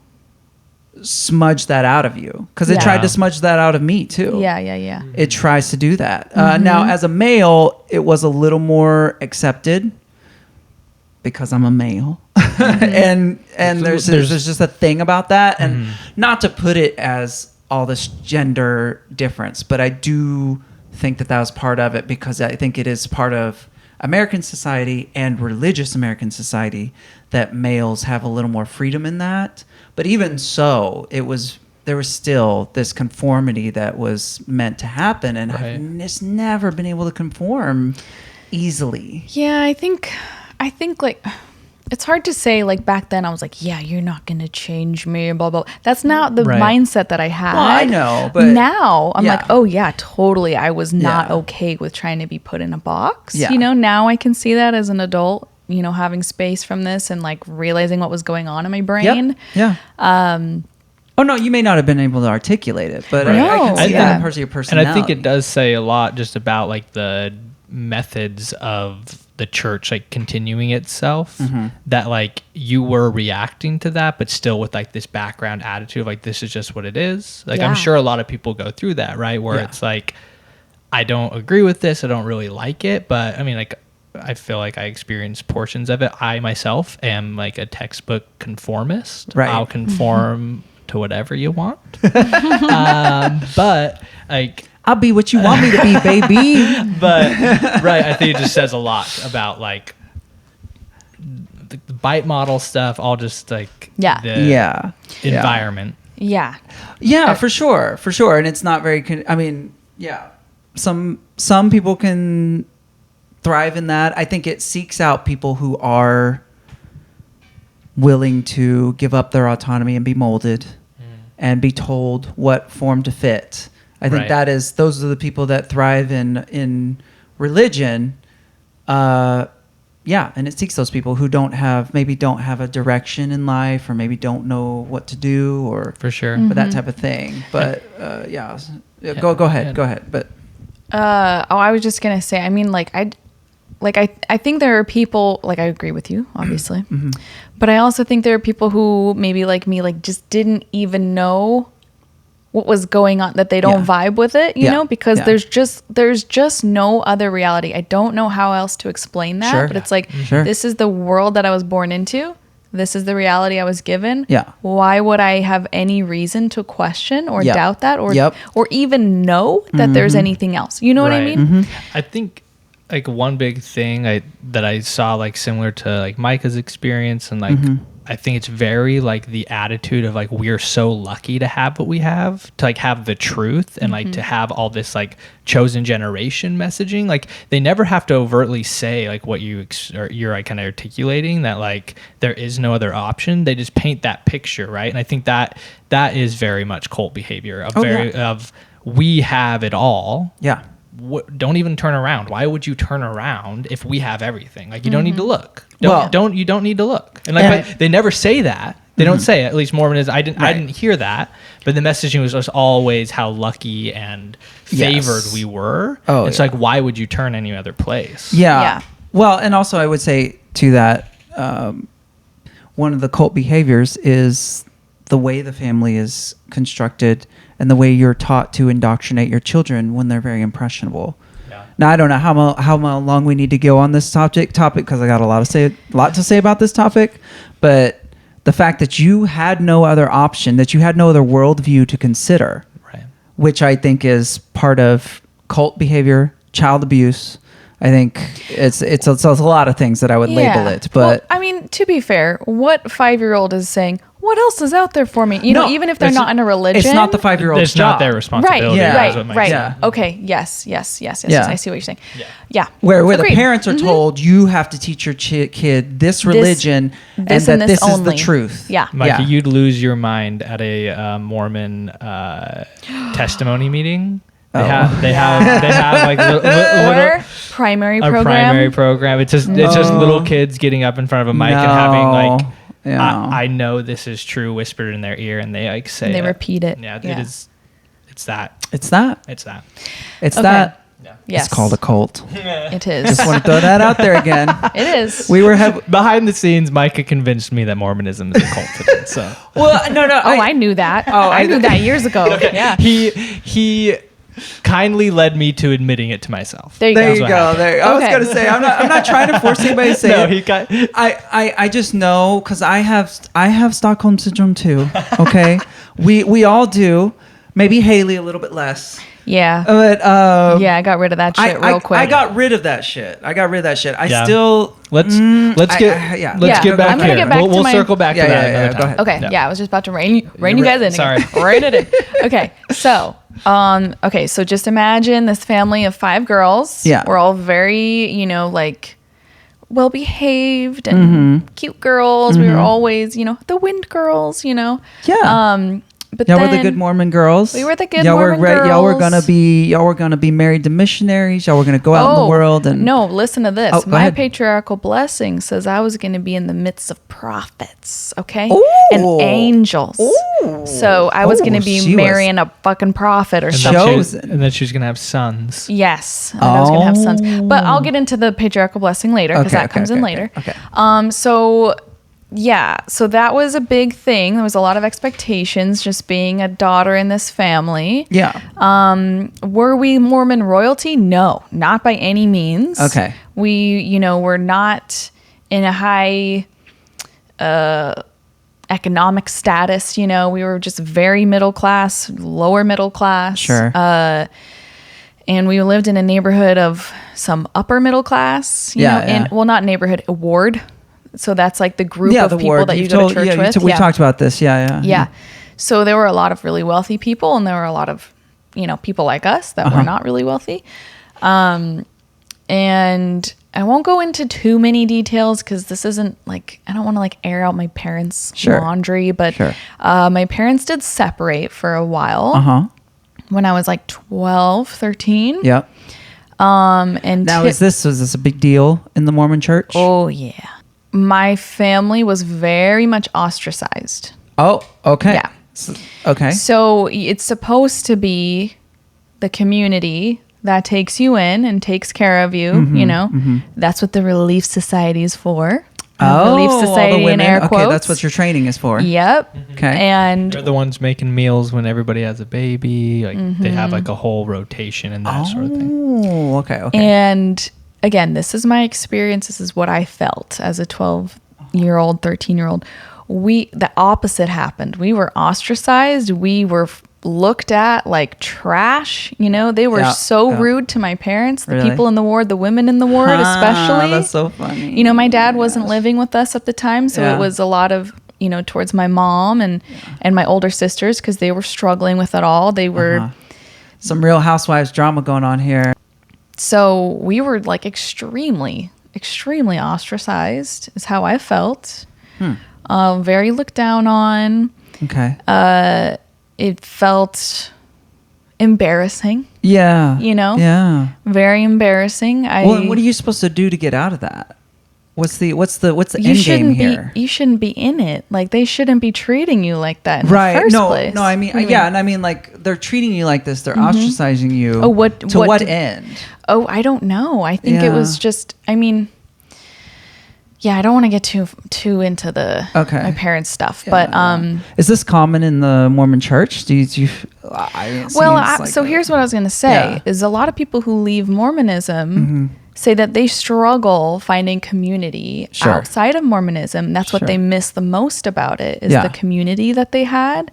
smudge that out of you, because it Yeah. tried to smudge that out of me too. Yeah. It tries to do that. Now, as a male, it was a little more accepted because I'm a male, and there's just a thing about that, and not to put it as all this gender difference, but I do think that was part of it because I think it is part of American society and religious American society that males have a little more freedom in that. But even so, there was still this conformity that was meant to happen, and Right. I've just never been able to conform easily. Yeah, I think like it's hard to say. Like back then, I was like, "Yeah, you're not gonna change me." Blah blah. That's not the Right. mindset that I had. Well, I know, but now I'm yeah. like, "Oh yeah, totally." I was not Yeah. okay with trying to be put in a box. Yeah. Now I can see that as an adult. Having space from this and like realizing what was going on in my brain. Yep. Yeah. Oh no, you may not have been able to articulate it, but I can No, see yeah. that in parts of your And personality. I think it does say a lot just about like the methods of the church like continuing itself, that like you were reacting to that but still with like this background attitude of like this is just what it is. Like Yeah. I'm sure a lot of people go through that, right? Where Yeah. it's like I don't agree with this, I don't really like it, but I mean like I feel like I experienced portions of it. I myself am like a textbook conformist. Right. I'll conform to whatever you want. But like I'll be what you want me to be, baby. but right, I think it just says a lot about like the bite model stuff, all just like Yeah. the Yeah. environment. Yeah. Yeah, for sure, and it's not very. I mean, yeah, some people can thrive in that. I think it seeks out people who are willing to give up their autonomy and be molded, and be told what form to fit. I think Right. those are the people that thrive in religion. and it seeks those people who don't have a direction in life, or maybe don't know what to do, or For sure. but that type of thing. But go ahead. But I was just gonna say, I mean, I think there are people, like, I agree with you, obviously, but I also think there are people who maybe like me, like, just didn't even know what was going on, that they don't vibe with it, you know, because there's just no other reality. I don't know how else to explain that, but it's like, this is the world that I was born into. This is the reality I was given. Yeah. Why would I have any reason to question or doubt that, or even know that there's anything else? You know what I mean? I think like one big thing that I saw, like, similar to like Micah's experience, and like I think it's very like the attitude of like, we're so lucky to have what we have, to like have the truth, and like to have all this like chosen generation messaging. Like, they never have to overtly say like what you're like kind of articulating, that like there is no other option. They just paint that picture, right? And I think that is very much cult behavior of we have it all. Yeah. Don't even turn around. Why would you turn around if we have everything? Like, you don't need to look. You don't need to look. And like, but they never say that. They don't say it. At least Mormonism, I didn't hear that. But the messaging was just always how lucky and favored we were. Oh, it's like, why would you turn any other place? Yeah. Well, and also I would say to that, one of the cult behaviors is the way the family is constructed and the way you're taught to indoctrinate your children when they're very impressionable. Yeah. Now, I don't know how long we need to go on this topic because I got a lot to say about this topic, but the fact that you had no other option, that you had no other worldview to consider, right, which I think is part of cult behavior, child abuse. I think it's a lot of things that I would label it. But well, I mean, to be fair, what 5-year-old is saying, what else is out there for me? You know, even if they're not in a religion. It's not the 5-year-old's It's not their responsibility. Right. Yeah. Okay. Yes. I see what you're saying. Yeah. Where the parents are told, you have to teach your kid this religion, and that this is the truth. Yeah. Micah, you'd lose your mind at a Mormon testimony meeting. They have like little primary program. It's just little kids getting up in front of a mic and having like, I know this is true, whispered in their ear, and they like say, and they repeat it. Yeah, it is. It's that. Okay. Yes. It's called a cult. It is. Just want to throw that out there again. It is. We were behind the scenes. Micah convinced me that Mormonism is a cult today. So no. I knew that. I knew that years ago. Okay. Yeah. He kindly led me to admitting it to myself. There you go. I was gonna say, I'm not trying to force anybody to say it. I just know, because I have Stockholm syndrome too. Okay, we all do. Maybe Halie a little bit less. Yeah. But I got rid of that shit real quick. I got rid of that shit. I still let's get back here. We'll circle back to that another time. Go ahead. Okay. Yeah, I was just about to rein you guys in. Sorry. Rein it in. Okay. So so just imagine this family of 5 girls. Yeah. We're all very, like, well behaved and cute girls. We were always, the wind girls, Yeah. But y'all were the good Mormon girls. We were the good Mormon girls. Y'all were gonna be married to missionaries. Y'all were gonna go out in the world and no. Listen to this. My ahead. patriarchal blessing says I was gonna be in the midst of prophets, okay, Ooh. and angels. Ooh. So I was gonna be marrying a fucking prophet or something. Chosen. And then she was gonna have sons. Yes, and I was gonna have sons. But I'll get into the patriarchal blessing later because that comes in later. Okay. So that was a big thing. There was a lot of expectations just being a daughter in this family. Yeah. Were we Mormon royalty? No, not by any means. Okay. We, were not in a high economic status. We were just very middle class, lower middle class. Sure. And we lived in a neighborhood of some upper middle class. Not neighborhood, a ward. So that's like the group of people that you go to church with. We talked about this. Yeah. So there were a lot of really wealthy people, and there were a lot of, people like us that were not really wealthy. And I won't go into too many details because this isn't like, I don't want to like air out my parents' laundry, but my parents did separate for a while when I was like 12, 13. Yep. And Now, was this a big deal in the Mormon church? Oh, yeah. My family was very much ostracized. Oh, okay. Yeah. Okay. So it's supposed to be the community that takes you in and takes care of you, you know. That's what the Relief Society is for. Relief all the Society in air quotes. Okay, that's what your training is for. Yep. Okay. And They're the ones making meals when everybody has a baby. Like they have like a whole rotation and that sort of thing. Oh, okay. And again, this is my experience. This is what I felt as a 12-year-old, 13-year-old. The opposite happened. We were ostracized. We were looked at like trash. You know, they were so rude to my parents, the people in the ward, the women in the ward, especially. That's so funny. You know, my dad wasn't living with us at the time, so it was a lot of, you know, towards my mom and my older sisters, because they were struggling with it all. They were some Real Housewives drama going on here. So we were like extremely ostracized is how I felt. Very looked down on. Okay. It felt embarrassing. Yeah. You know? Yeah. Very embarrassing. Well, what are you supposed to do to get out of that? What's the end game here? You shouldn't be in it. Like, they shouldn't be treating you like that in the first place. No, I mean, and I mean, like, they're treating you like this. They're ostracizing you. Oh, to what end? Oh, I don't know. I think it was just, I mean, yeah, I don't want to get too into my parents' stuff, but is this common in the Mormon church? Do you so here's what I was going to say is a lot of people who leave Mormonism say that they struggle finding community outside of Mormonism. That's what they miss the most about it is the community that they had.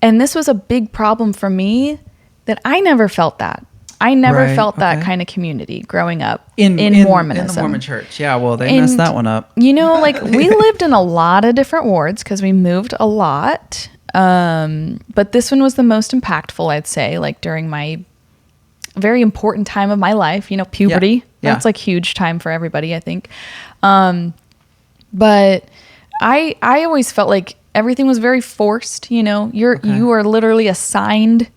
And this was a big problem for me that I never felt that. I never felt that kind of community growing up in Mormonism. In the Mormon church. Yeah, well, they messed that one up. You know, like we lived in a lot of different wards because we moved a lot. But this one was the most impactful, I'd say, like during my very important time of my life, you know, puberty. Yeah. That's like huge time for everybody, I think. But I always felt like everything was very forced, you know. You are literally assigned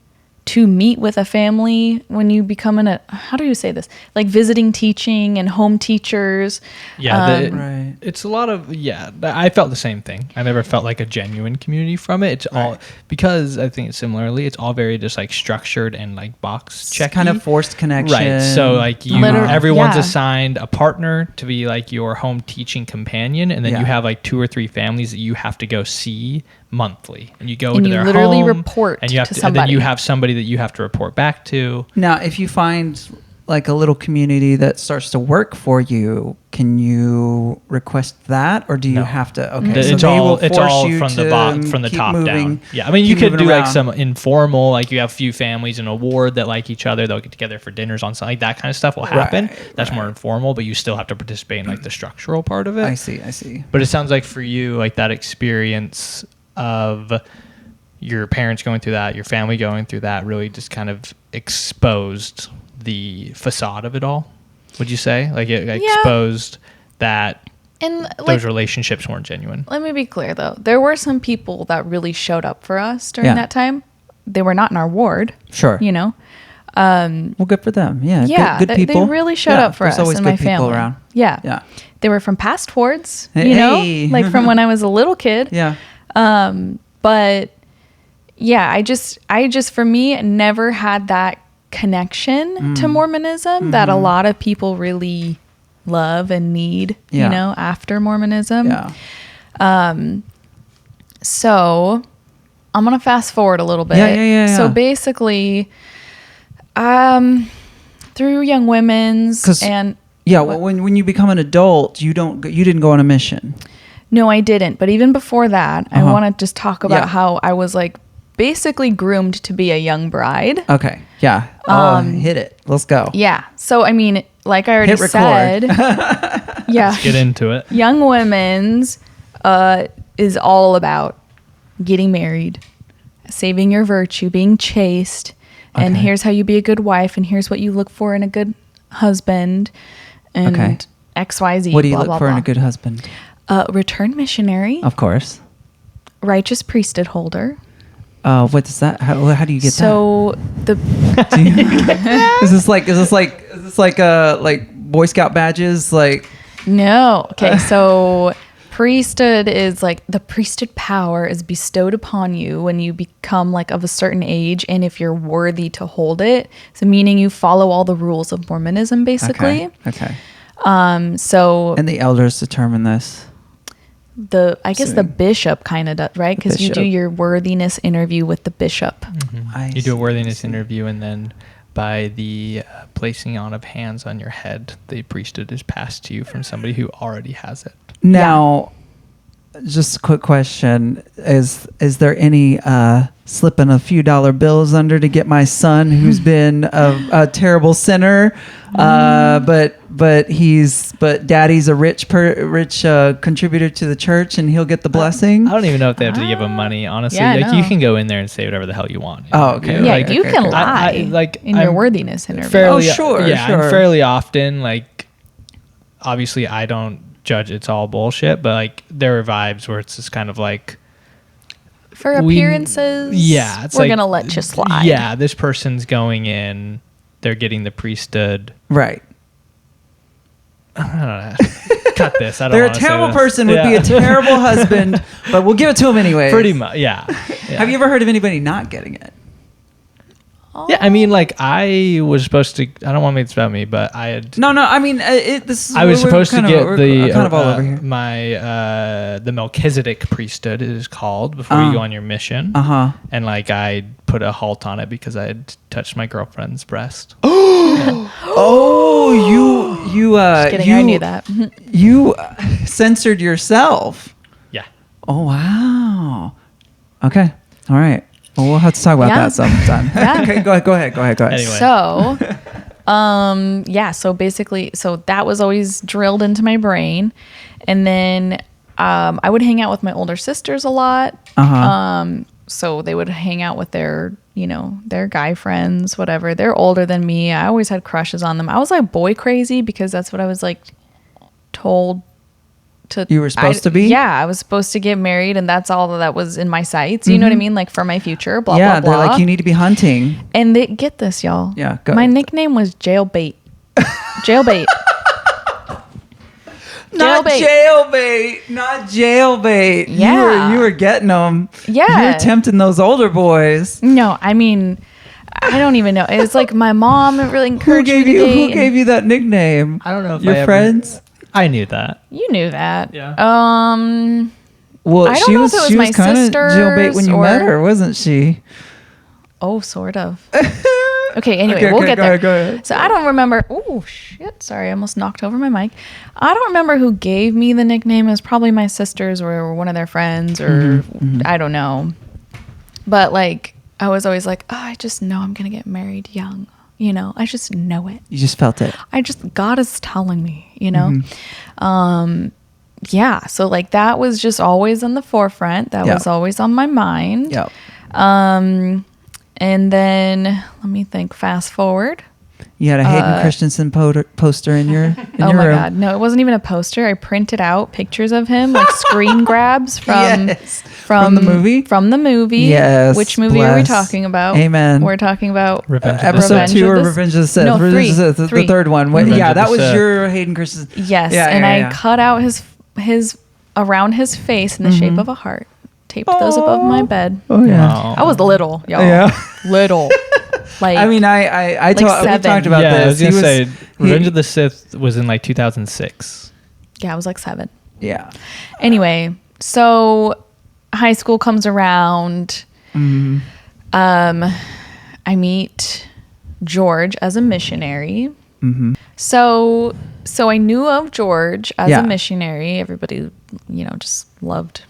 to meet with a family when you become how do you say this? Like visiting teaching and home teachers. Yeah, it's a lot of, I felt the same thing. I never felt like a genuine community from it. It's all, because I think similarly, it's all very just like structured and like box checky. Kind of forced connection. Right. So like everyone's assigned a partner to be like your home teaching companion. And then you have like 2 or 3 families that you have to go see monthly, and you go to their literally home, report and you have to to, somebody. and then you have somebody that you have to report back to. Now, if you find like a little community that starts to work for you, can you request that, or do you have to? Okay, it's all from the top down. Yeah, I mean, you could do like some informal, like you have a few families in a ward that like each other. They'll get together for dinners on something like that kind of stuff will happen. That's more informal, but you still have to participate in like the structural part of it. I see. But it sounds like for you, like that experience of your parents going through that, your family going through that, really just kind of exposed the facade of it all. Would you say, like it exposed that and those relationships weren't genuine? Let me be clear though, there were some people that really showed up for us during that time. They were not in our ward. Sure, you know. Well, good for them. Yeah, good people. They really showed up for us and my family. Around. Yeah. They were from past wards, you know, like from when I was a little kid. Yeah. But yeah, I just for me never had that connection to Mormonism that a lot of people really love and need, you know, after Mormonism. Yeah. So I'm going to fast forward a little bit. Yeah. So basically, through Young Women's and well, when you become an adult, you didn't go on a mission. No, I didn't. But even before that, I want to just talk about how I was like basically groomed to be a young bride. Okay. Yeah. Hit it. Let's go. Yeah. So, I mean, like I already said, Let's get into it. Young Women's is all about getting married, saving your virtue, being chaste, and here's how you be a good wife, and here's what you look for in a good husband, and XYZ. What do you look for in a good husband? Return missionary. Of course. Righteous priesthood holder. What does that? How do you get that? So is this like this like Boy Scout badges? Like, No. Okay, so priesthood is like the priesthood power is bestowed upon you when you become like of a certain age and if you're worthy to hold it. So meaning you follow all the rules of Mormonism basically. okay. So And the elders determine this. I guess the bishop kind of does, right? Because you do bishop. your worthiness interview with the bishop. You do a worthiness interview, and then by the placing on of hands on your head, the priesthood is passed to you from somebody who already has it. Now, just a quick question: Is there any slipping a few dollar bills under to get my son, who's been a terrible sinner, but daddy's a rich contributor to the church, and he'll get the blessing? I don't even know if they have to give him money, honestly. Yeah, like no. you can go in there and say whatever the hell you want. Oh, okay. Yeah, Okay, you okay, can okay. lie in your I'm worthiness interview. fairly, Oh, sure, yeah, sure. and fairly often, like, obviously I don't judge it's all bullshit, but like there are vibes where it's just kind of like, For appearances, it's we're like, going to let you slide. Yeah, this person's going in, they're getting the priesthood. Right. I don't know. Cut this. I don't They're a wanna say terrible this. person, would be a terrible husband, but we'll give it to him anyway. Pretty much, yeah. Have you ever heard of anybody not getting it? Yeah, I mean, like I was supposed to. I don't want to make this about me, but I had. No. I mean, this is. I was we're supposed to kind of- get we're the kind of all over here. the Melchizedek priesthood, it is called, before you go on your mission. And like I put a halt on it because I had touched my girlfriend's breast. Oh, you Just kidding, I knew that. You censored yourself. Yeah. Oh wow. Okay. All right. Well, we'll have to talk about Yeah. that sometime. Yeah. Okay. Go ahead. Anyway. So, so basically, so that was always drilled into my brain. And then I would hang out with my older sisters a lot. So they would hang out with their guy friends, whatever. They're older than me. I always had crushes on them. I was like boy crazy because that's what I was like told to. You were supposed to be? Yeah, I was supposed to get married, and that's all that was in my sights. You know what I mean? Like for my future, blah, Yeah, blah, blah. they're like, you need to be hunting. And get this, y'all. Yeah, go My ahead. nickname was Jailbait. Jailbait. Not jailbait. Yeah. You were getting them. Yeah. You were tempting those older boys. No, I mean, I don't even know. It's like my mom really Who encouraged gave me to you? date. Who gave you that nickname? I don't know if Your I ever- friends. I knew that. You knew that. Yeah. Well, I don't she know was if it was she my was kind of jailbait when sisters you or- met her, wasn't she? Oh, sort of. Okay, anyway, we'll get go there. ahead, go ahead. So I don't remember. Oh, shit. Sorry, I almost knocked over my mic. I don't remember who gave me the nickname. It was probably my sisters or one of their friends or I don't know. But like, I was always like, oh, I just know I'm going to get married young. I just know it. You just felt it. God is telling me, yeah. So like that was just always in the forefront. That was always on my mind. Yep. And then let me think, fast forward. You had a Hayden Christensen poster in your Oh my room. God. No, it wasn't even a poster. I printed out pictures of him, like screen grabs from the movie? From the movie. Yes, Which movie are we bless. talking about? Amen. We're talking about Revenge of the Episode Revenge 2 of or the- Revenge of the Sith? No, Revenge of the Sith, three. the third one. Revenge Yeah, of that the was Sith. your Hayden Christensen. Yes. Yeah, and yeah, I yeah. cut out his around his face in the shape of a heart. Taped those above my bed. Oh yeah. Wow. I was little, y'all. Yeah. Little. Like I mean, we 7. talked about Yeah, this. I was gonna say he- Revenge of the Sith was in like 2006. yeah, I was like 7. Yeah. Anyway, so high school comes around. I meet George as a missionary. So I knew of George as Yeah. a missionary. Everybody, just loved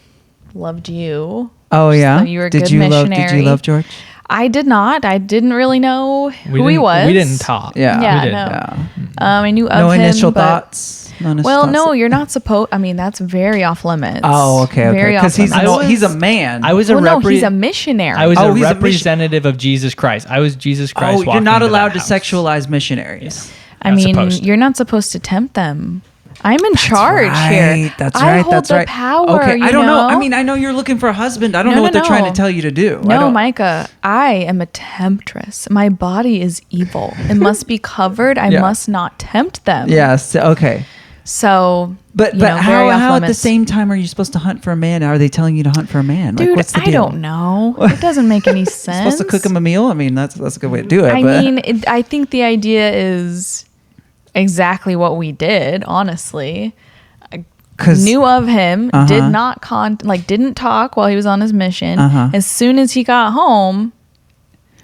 you. Oh yeah. So you were a Did good you missionary. love George? I did not. I didn't really know who he was. We didn't talk. Yeah. Yeah, We didn't. no. Yeah. I knew of No him. initial but- thoughts. No initial Well, thoughts? no, you're not supposed. I mean, that's very off limits. Oh, okay. Very Because off limits. he's a man. I was a Well, no, he's a missionary. I was Oh, a he's a representative of Jesus Christ. I was Jesus Christ. Oh, you're walking not into that allowed to house. sexualize missionaries. I Not mean, supposed to. you're not supposed to tempt them. I'm in charge here. That's I right. hold That's the right. power. Okay, I don't know. I know? mean, I know you're looking for a husband. I don't know No, what no, they're trying to no. tell you to do. No, Micah, I am a temptress. My body is evil. It must be covered. I Yeah. must not tempt them. Yes. Okay. So, But you know, very how off at the limits. same time are you supposed to hunt for a man? Are they telling you to hunt for a man? Dude, like, what's the I deal? don't know. It doesn't make any sense. You're supposed to cook him a meal? I mean, that's a good way to do it. I but mean, I think the idea is exactly what we did, honestly. I 'Cause- knew of him, Uh-huh. did not didn't talk while he was on his mission. Uh-huh. As soon as he got home,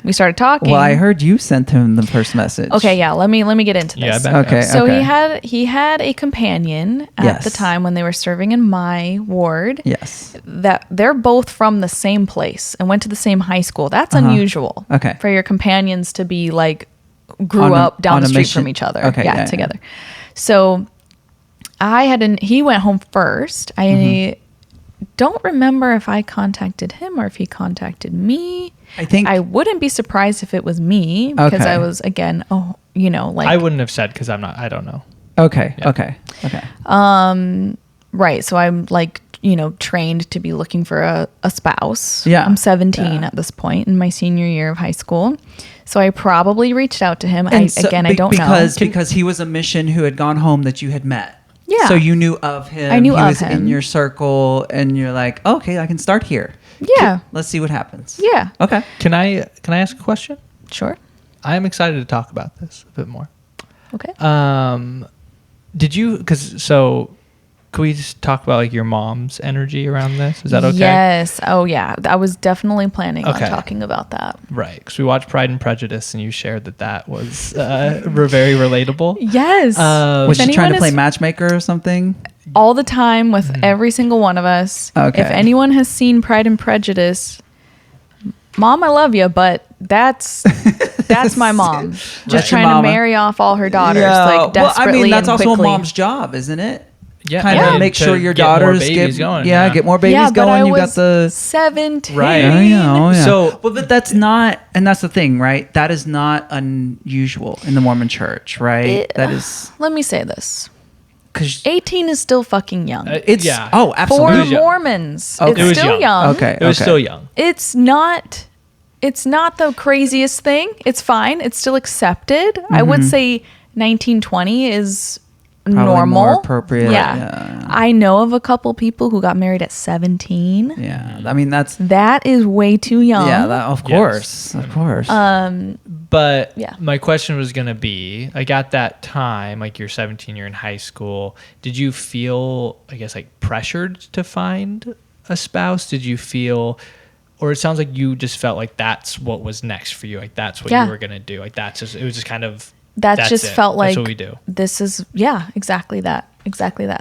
we started talking. well, I heard you sent him the first message. Okay, yeah, let me get into this. Yeah, I bet. Okay. So okay. he had a companion at Yes. the time when they were serving in my ward. Yes. That they're both from the same place and went to the same high school. That's unusual. Okay. For your companions to be like grew On a- up down on the a street mission. from each other. Okay, yeah, together. So he went home first. I Mm-hmm. don't remember if I contacted him or if he contacted me. I think I wouldn't be surprised if it was me because Okay. I was again, I wouldn't have said because I don't know. Okay. Yeah. Okay. Okay. right. So I'm like, trained to be looking for a spouse. Yeah. I'm 17 Yeah. at this point in my senior year of high school. So I probably reached out to him. And so- I don't because know. because he was a mission who had gone home that you had met. Yeah. So you knew of him. I knew he of was in him. your circle, and you're like, okay, I can start here. Yeah. Let's see what happens. Yeah. Okay. Can I ask a question? Sure. I am excited to talk about this a bit more. Okay. Did you? Could we just talk about like your mom's energy around this? Is that okay? Yes. Oh, yeah. I was definitely planning on Okay. talking about that. Right, because we watched Pride and Prejudice, and you shared that was very relatable. Yes. Was If she trying to anyone play is- matchmaker or something? all the time with every single one of us. Okay. If anyone has seen Pride and Prejudice, Mom, I love you, but that's my mom. Just That's your trying to mama. marry off all her daughters, Yeah. like desperately. Well, I mean, that's and also quickly. a mom's job, isn't it? Yeah, Kind Yeah. of make To sure your get more daughters babies get going, get more babies yeah, but going. I You was got the 17. Right. Oh, yeah, oh, yeah. So- but that's not, and that's the thing, right? That is not unusual in the Mormon church, right? That is Let me say this: because 18 is still fucking young. it's Yeah. oh, For absolutely. was young. Mormons, Okay. it's It was still young. young. Okay, It was still young. It's not the craziest thing. It's fine. It's still accepted. I would say 1920 is Probably normal. more appropriate. Yeah. Yeah. I know of a couple people who got married at 17. Yeah, I mean that's That is way too young. yeah, that, of course, of course. But Yeah. my question was going to be, like at that time, like you're 17, you're in high school. Did you feel, I guess, like pressured to find a spouse? Did you feel, or it sounds like you just felt like that's what was next for you. Like that's what Yeah. you were going to do. Like it was just kind of, that that's just it. felt like That's what we do. this is exactly that.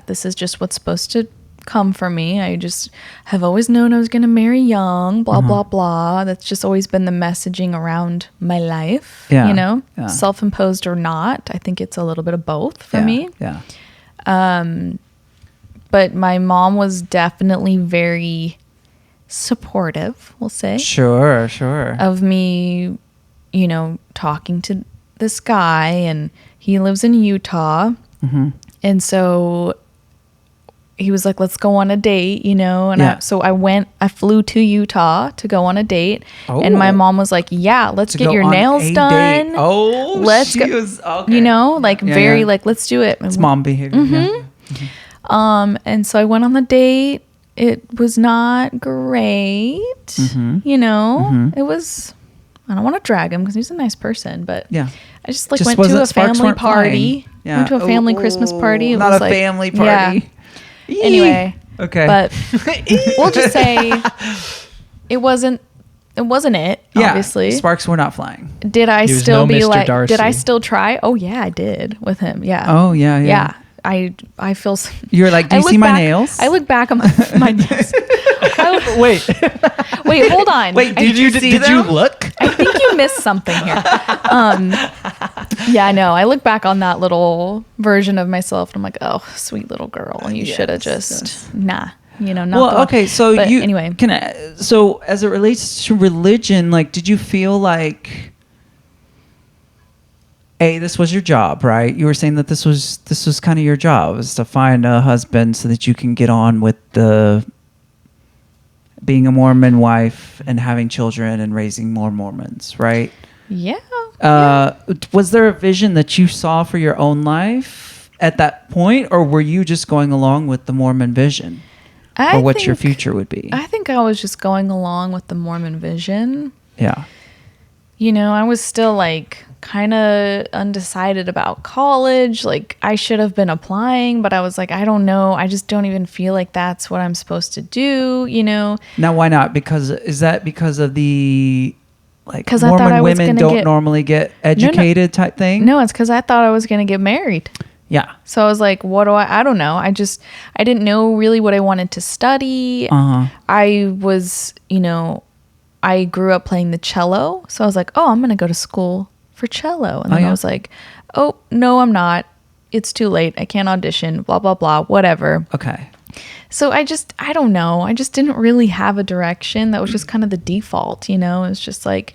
This is just what's supposed to come for me. I just have always known I was going to marry young, blah blah blah. That's just always been the messaging around my life. Yeah, yeah. Self-imposed or not, I think it's a little bit of both for yeah, me. Yeah. But my mom was definitely very supportive, we'll say, Sure. of me, talking to this guy, and he lives in Utah. And so he was like, let's go on a date, and Yeah. I flew to Utah to go on a date. And my Oh. mom was like, yeah, let's To get go your on nails a done. date. Oh, Let's she go. was- okay. Yeah, Yeah. like, let's do it. It's mom behavior. Yeah. And so I went on the date. It was not great. It was, I don't want to drag him because he's a nice person, but Yeah. I just went Just to a sparks family weren't party. flying. Yeah. Went to a family Christmas party. It Not was a like- family yeah. party. Eee. Anyway, Okay. but we'll just say it wasn't it, yeah, obviously. sparks were not flying. Did I He was still no be Mr. like, Darcy. did I still try? Oh yeah, I did with him. Yeah. Oh, yeah. Yeah. I feel. You were like, do I you look see my back- nails? I look back on my nails. Wait, Wait, hold on. Wait, I, did you see did you them? look? I think you missed something here. Yeah, I know. I look back on that little version of myself and I'm like, oh, sweet little girl. You should have just not the Well, one. okay, so But you anyway. so as it relates to religion, like, did you feel like this was your job, right? You were saying that this was kind of your job, is to find a husband so that you can get on with the being a Mormon wife and having children and raising more Mormons, right? Yeah. Was there a vision that you saw for your own life at that point, or were you just going along with the Mormon vision for what your future would be? I think I was just going along with the Mormon vision. Yeah. You know, I was still like kind of undecided about college. Like I should have been applying, but I was like, I don't know. I just don't even feel like that's what I'm supposed to do, you know? Now, why not? Is that because of the like 'Cause I thought Mormon I was women gonna don't get- normally get educated type thing? No, it's because I thought I was going to get married. Yeah. So I was like, what do I don't know. I didn't know really what I wanted to study. Uh-huh. I was, you know, I grew up playing the cello. So I was like, oh, I'm going to go to school for cello. And then yeah. I was like, oh, no, I'm not. It's too late. I can't audition, blah, blah, blah, whatever. Okay. So I don't know. I just didn't really have a direction. That was just kind of the default, you know? It's just like,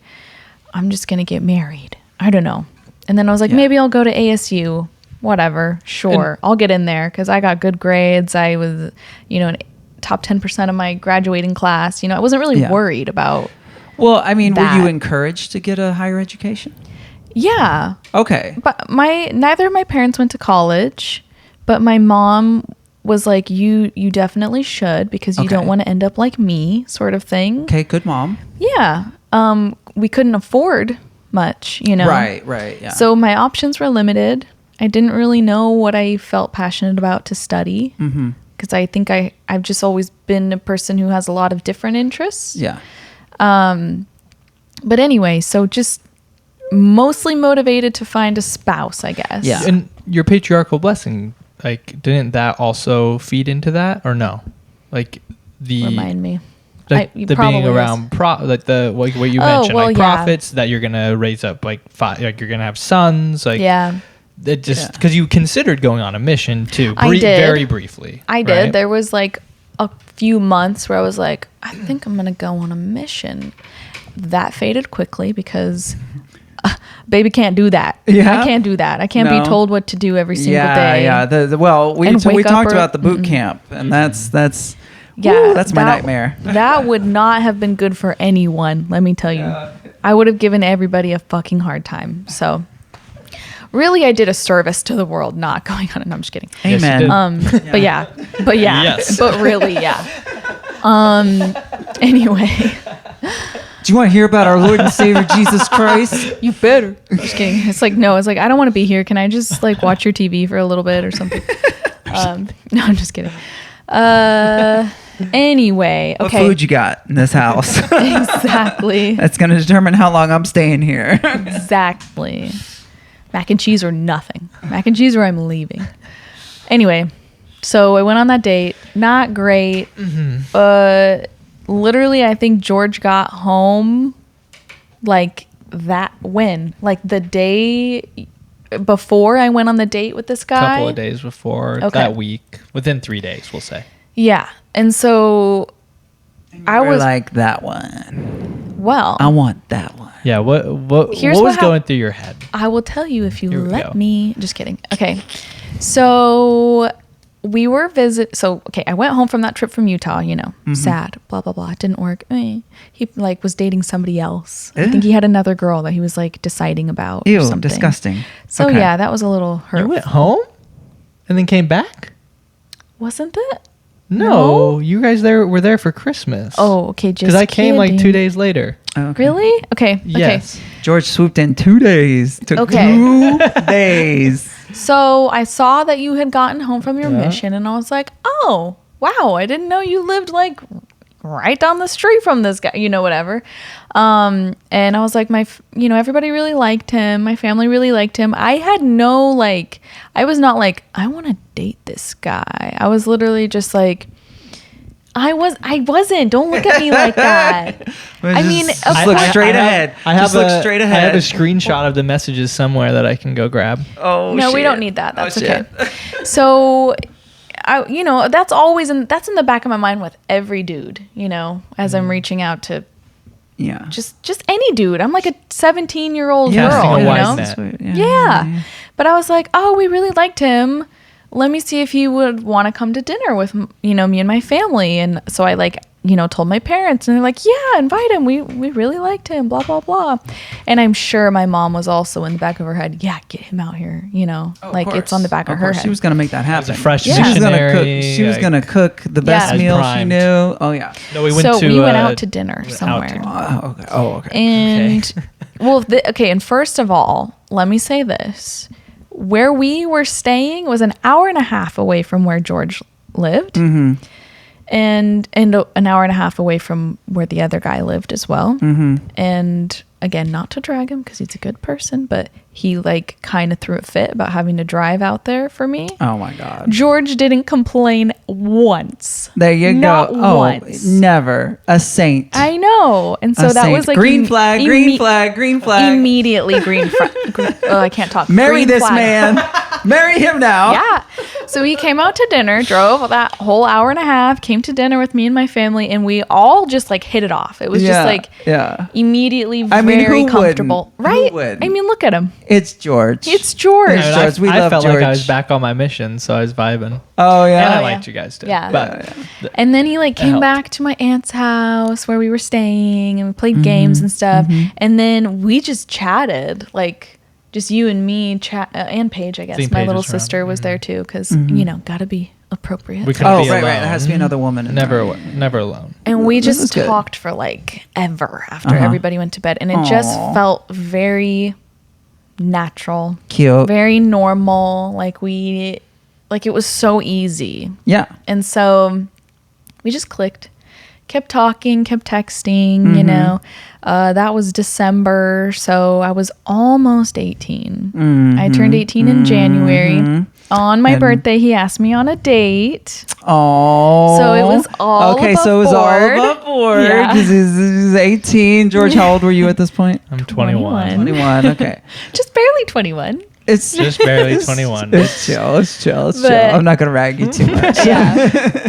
I'm just going to get married. I don't know. And then I was like, maybe I'll go to ASU, whatever. Sure. I'll get in there because I got good grades. I was, you know, top 10% of my graduating class. You know, I wasn't really worried about. Well, I mean, that. were you encouraged to get a higher education? Yeah. Okay. But neither of my parents went to college, but my mom was like, you definitely should because you don't want to end up like me, sort of thing. Okay, good mom. Yeah. We couldn't afford much, you know. Right, yeah. So my options were limited. I didn't really know what I felt passionate about to study. Mm-hmm. Because I think I've just always been a person who has a lot of different interests. Yeah. But anyway, so just mostly motivated to find a spouse, I guess. Yeah. And your patriarchal blessing, like, didn't that also feed into that, or no? Like Remind me. like You the being probably around like the what you Oh, mentioned, well, like yeah. prophets, that you're gonna raise up like like you're gonna have sons, like Yeah. It just because you considered going on a mission too, I did. very briefly. I did. right? There was like a few months where I was like, I think I'm going to go on a mission. That faded quickly because baby can't do that. Yeah? I can't do that. I can't No. be told what to do every single day. Yeah. Well, we And wake up talked or- about the boot camp, and that's Yeah, that's my nightmare. That would not have been good for anyone, let me tell you. I would have given everybody a fucking hard time. So really I did a service to the world not going on it. No, I'm just kidding. Yes, you Amen. did. But yeah. Yes. But really, yeah. Anyway, Do you want to hear about our Lord and Savior Jesus Christ? you better. Just kidding. It's like, no, it's like, I don't want to be here. Can I just like watch your TV for a little bit or something? No, I'm just kidding. Anyway, What okay. food you got in this house? Exactly. That's going to determine how long I'm staying here. Exactly. Mac and cheese or nothing. Mac and cheese or I'm leaving. Anyway, so I went on that date. Not great. Literally, I think George got home like the day before I went on the date with this guy. Couple of days before that week, within 3 days, we'll say. Yeah. And so I was like, that one. well, I want that one. Yeah. What Here's was what going through your head? I will tell you if you Here we let go. me. Just kidding. Okay. So we were I went home from that trip from Utah, you know, sad, blah, blah, blah. It didn't work. He like was dating somebody else. I think he had another girl that he was like deciding about. or Ew, something. disgusting. So Okay. yeah, that was a little hurt. You went home, and then came back. Wasn't it? No, you guys were there for Christmas. Oh, okay. Just because I came like 2 kidding. days later. Okay. Really? Okay. Yes. George swooped in 2 days. Took Okay. 2 days. So I saw that you had gotten home from your Yeah. mission, and I was like, oh, wow, I didn't know you lived like right down the street from this guy, you know, whatever. And I was like, everybody really liked him. My family really liked him. I had no, like, I was not like, I want to date this guy. I was literally just like, I wasn't. Don't look at me like that. I mean, Just of look course- straight ahead. Just look straight ahead. I have a screenshot of the messages somewhere that I can go grab. Oh, No, we shit. don't need that. That's Oh, okay. shit. So, that's always that's in the back of my mind with every dude, you know, as I'm reaching out to Yeah. Just any dude. I'm like a 17-year-old Casting girl, a you wide know? net. Yeah. But I was like, oh, we really liked him. Let me see if he would want to come to dinner with, me and my family. And so I told my parents, and they're like, yeah, invite him. We really liked him, blah, blah, blah. And I'm sure my mom was also in the back of her head, yeah, get him out here, it's on the back of her head. She was going to make that happen. As a fresh She was going to cook. missionary, She was going to cook the best Yeah. meal she Primed. knew. Oh, yeah. No, we went out to dinner went out somewhere. to dinner. Oh, okay. Oh, okay. And and first of all, let me say this. Where we were staying was an hour and a half away from where George lived. Mm-hmm. And an hour and a half away from where the other guy lived as well. Mm-hmm. And again, not to drag him because he's a good person, but he kind of threw a fit about having to drive out there for me. Oh, my God. George didn't complain once. There you Not go. once. Never. A saint. I know. And so A that saint. was like green flag, green flag, green flag. Immediately green flag. Oh, I can't talk. Marry Green this flag. man. Marry him now. Yeah. So he came out to dinner, drove that whole hour and a half, came to dinner with me and my family, and we all just hit it off. It was just immediately very who comfortable. wouldn't? Right? Who wouldn't? I mean, look at him. It's George. It's George. It's George. We I love felt like I George. was back on my mission, so I was vibing. Oh, yeah. And I yeah. liked you guys too. Yeah. But And then he came helped. back to my aunt's house where we were staying, and we played games and stuff. And then we just chatted, just you and me, and Paige, I guess. Seen My Paige little was around. sister was there too, because, gotta be appropriate. we couldn't Oh, be right, alone. right. There has to be another woman in Never, there. never alone. And we This is just good. talked for ever after everybody went to bed. And it just Aw. felt very natural, Cute. very normal. It was so easy. Yeah. And so we just clicked, kept talking, kept texting, that was December. So I was almost 18. I turned 18 in January. On my birthday, he asked me on a date. Oh. So it was all okay. above So it was board. all above board Yeah. because he's 18. George, how old were you at this point? I'm 21. 21. Okay. Just barely 21. It's Just barely 21. It's chill. It's chill. It's chill. But- I'm not gonna rag you too much. Yeah.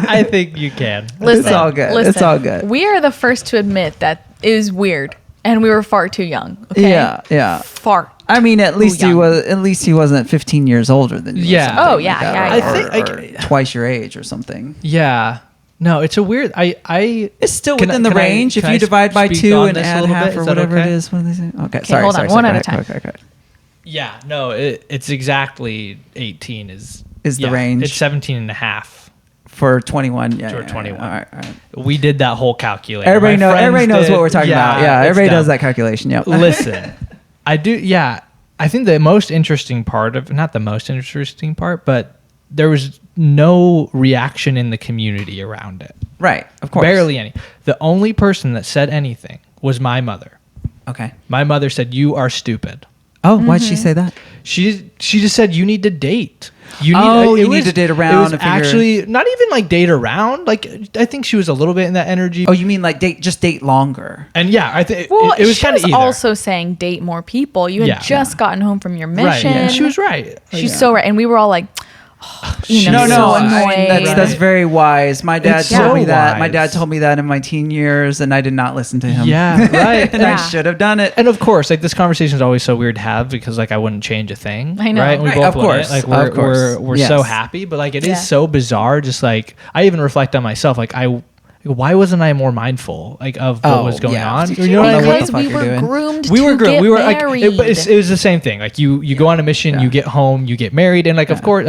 I think you can. Listen, It's all good. It's all good. We are the first to admit that it was weird and we were far too young. Okay? Yeah. Yeah. Far. I mean, at least he young. was. At least he wasn't 15 years older than you. or Yeah. something Oh, like yeah, that, yeah, or- yeah. I think, or twice your age or something. Yeah. No, it's a weird. I It's still Can within I- the can I- range if can you I divide by speak 2 on and this a add little half bit? or Is that whatever okay? it is. What do they say? Okay, sorry. hold on, sorry, one sorry. at a time. Okay. Yeah, no, it's exactly 18 is The range. It's 17 and a half. For 21, yeah. For yeah, 21. All right, all right. We did that whole calculation. Everybody My friends knows did- what we're talking about. Yeah, it's everybody does dumb. that calculation. Yep. Listen, I do. Yeah, I think the most interesting part of, not the most interesting part, but there was no reaction in the community around it. Right, of course. Barely any. The only person that said anything was my mother. Okay. My mother said, "You are stupid." Oh, why'd she say that? She just said, "You need to date. You need. You need to date around It was to figure- actually not even date around. I think she was a little bit in that energy. Oh, you mean just date longer? And yeah, I think Well, it was she kind of was either. also saying date more people. You had Yeah. just gotten home from your right. mission. Yeah, she was right. She's so right. And we were all like, She No, was no, so I- annoyed. that's very wise. My dad It's told so me that. My wise. dad told me that in my teen years, and I did not listen to him. Yeah, right. and I Yeah. should have done it. And of course, this conversation is always so weird to have because I wouldn't change a thing. I know. Right? And we Right, both of wouldn't. course, We're of course. we're Yes. so happy, but it Yeah. is so bizarre. Just I even reflect on myself. Why wasn't I more mindful of what was going yeah. on? Did You you know what I know mean? what the Because fuck we you're were doing? groomed We were to good. get We were married. it was the same thing. You go on a mission, Yeah. you get home, you get married, and of course,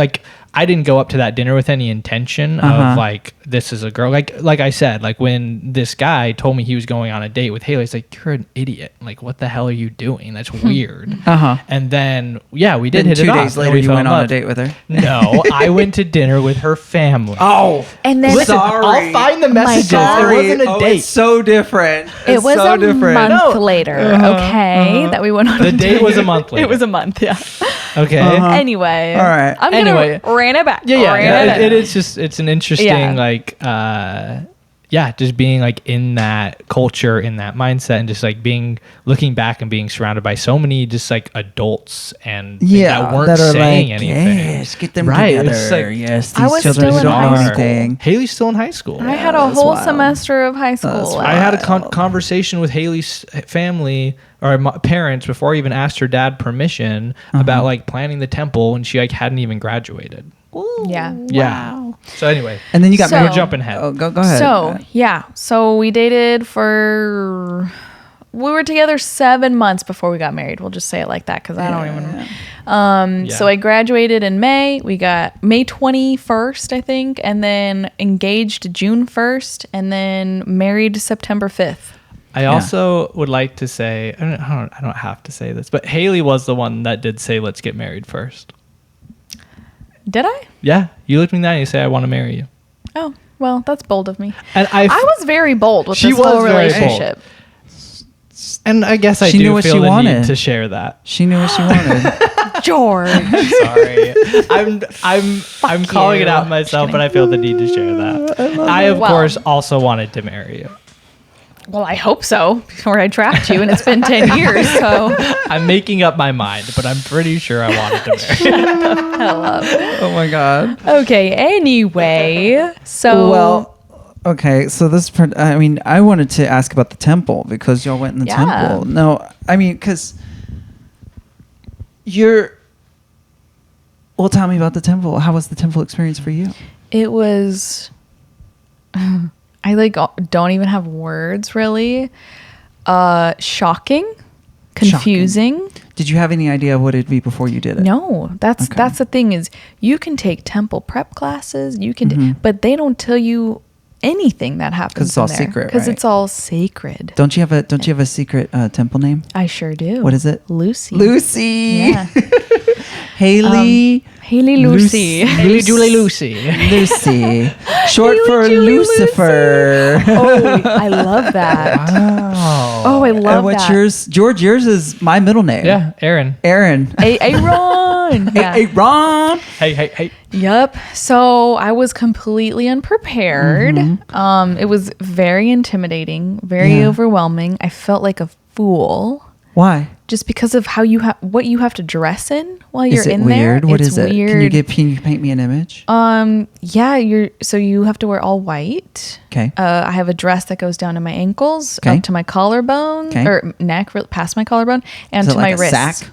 I didn't go up to that dinner with any intention of this is a girl. Like I said, when this guy told me he was going on a date with Halie, it's like, you're an idiot. What the hell are you doing? That's weird. And then we did Then hit it 2 off. days and later, we you fell went in on a love. date with her. No, I went to dinner with her family. Oh, And then Listen, I'll find the messages. God. It wasn't a date. It's so different. it It's was so a different. month No. later, okay, that we went on The a date was a month later. It was a month, yeah. Okay. Anyway. All right. I'm going to ran it back. Yeah. Ran it back. It's an interesting yeah, just being like in that culture, in that mindset, and just like looking back and being surrounded by so many just like adults and that weren't saying anything. Yes, get them Right, together. it's like- Yes, I these was children still who in don't know high school. anything. Haley's still in high school. I had a that's whole wild. semester of high school. That's I had a wild. conversation with Haley's family or my parents before I even asked her dad permission about like planning the temple when she like hadn't even graduated. Yeah. Yeah. So anyway, And then you got So- married. we're jumping ahead. Oh, go ahead. So, yeah. So we dated we were together 7 months before we got married. We'll just say it like that because I don't even. Yeah. So I graduated in May. We got May 21st, I think, and then engaged June 1st, and then married September 5th. I also would like to say, I don't have to say this, but Haley was the one that did say, let's get married first. Did I? Yeah. You looked me in the eye and you say, I want to marry you. Oh, well, that's bold of me. And I was very bold with She this whole was very relationship. and I guess I She do knew what feel she the wanted. need to share that. She knew what she wanted. George. Sorry. I'm calling it you. out myself, but I feel the need to share that. I of Well- course also wanted to marry you. Well, I hope so before I trapped you, and it's been 10 years, so I'm making up my mind, but I'm pretty sure I wanted to marry you. I love it. Oh my God. Okay, anyway, so Well, okay. So I wanted to ask about the temple because y'all went in the Yeah. temple. No, I mean, because well, tell me about the temple. How was the temple experience for you? it was I don't even have words really. Shocking, confusing. Did you have any idea what it'd be before you did it? No, that's Okay. the thing is you can take temple prep classes, but they don't tell you anything that happens 'Cause it's all in there. secret, Because right? it's all sacred. Don't you have a secret temple name? I sure do. What is it? Lucy. Lucy. Yeah. Haley. Haley Lucy. Haley Julie Lucy. Lucy. Short Haley for Julie Lucifer. Oh, I love that. Wow. Oh, I love And what's that. yours? George, yours is my middle name. Yeah, Aaron. Aaron. Aaron. Yeah. Hey, Ron. Hey. Yep. So I was completely unprepared. It was very intimidating, very Yeah. overwhelming. I felt like a fool Why? just because of how what you have to dress in while Is you're it in weird? there. What It's is it? weird. Can you paint me an image? Yeah, you have to wear all white. Okay. I have a dress that goes down to my ankles, Okay. up to my collarbone Okay. or neck, past my collarbone, and Is it to like my a wrist. sack?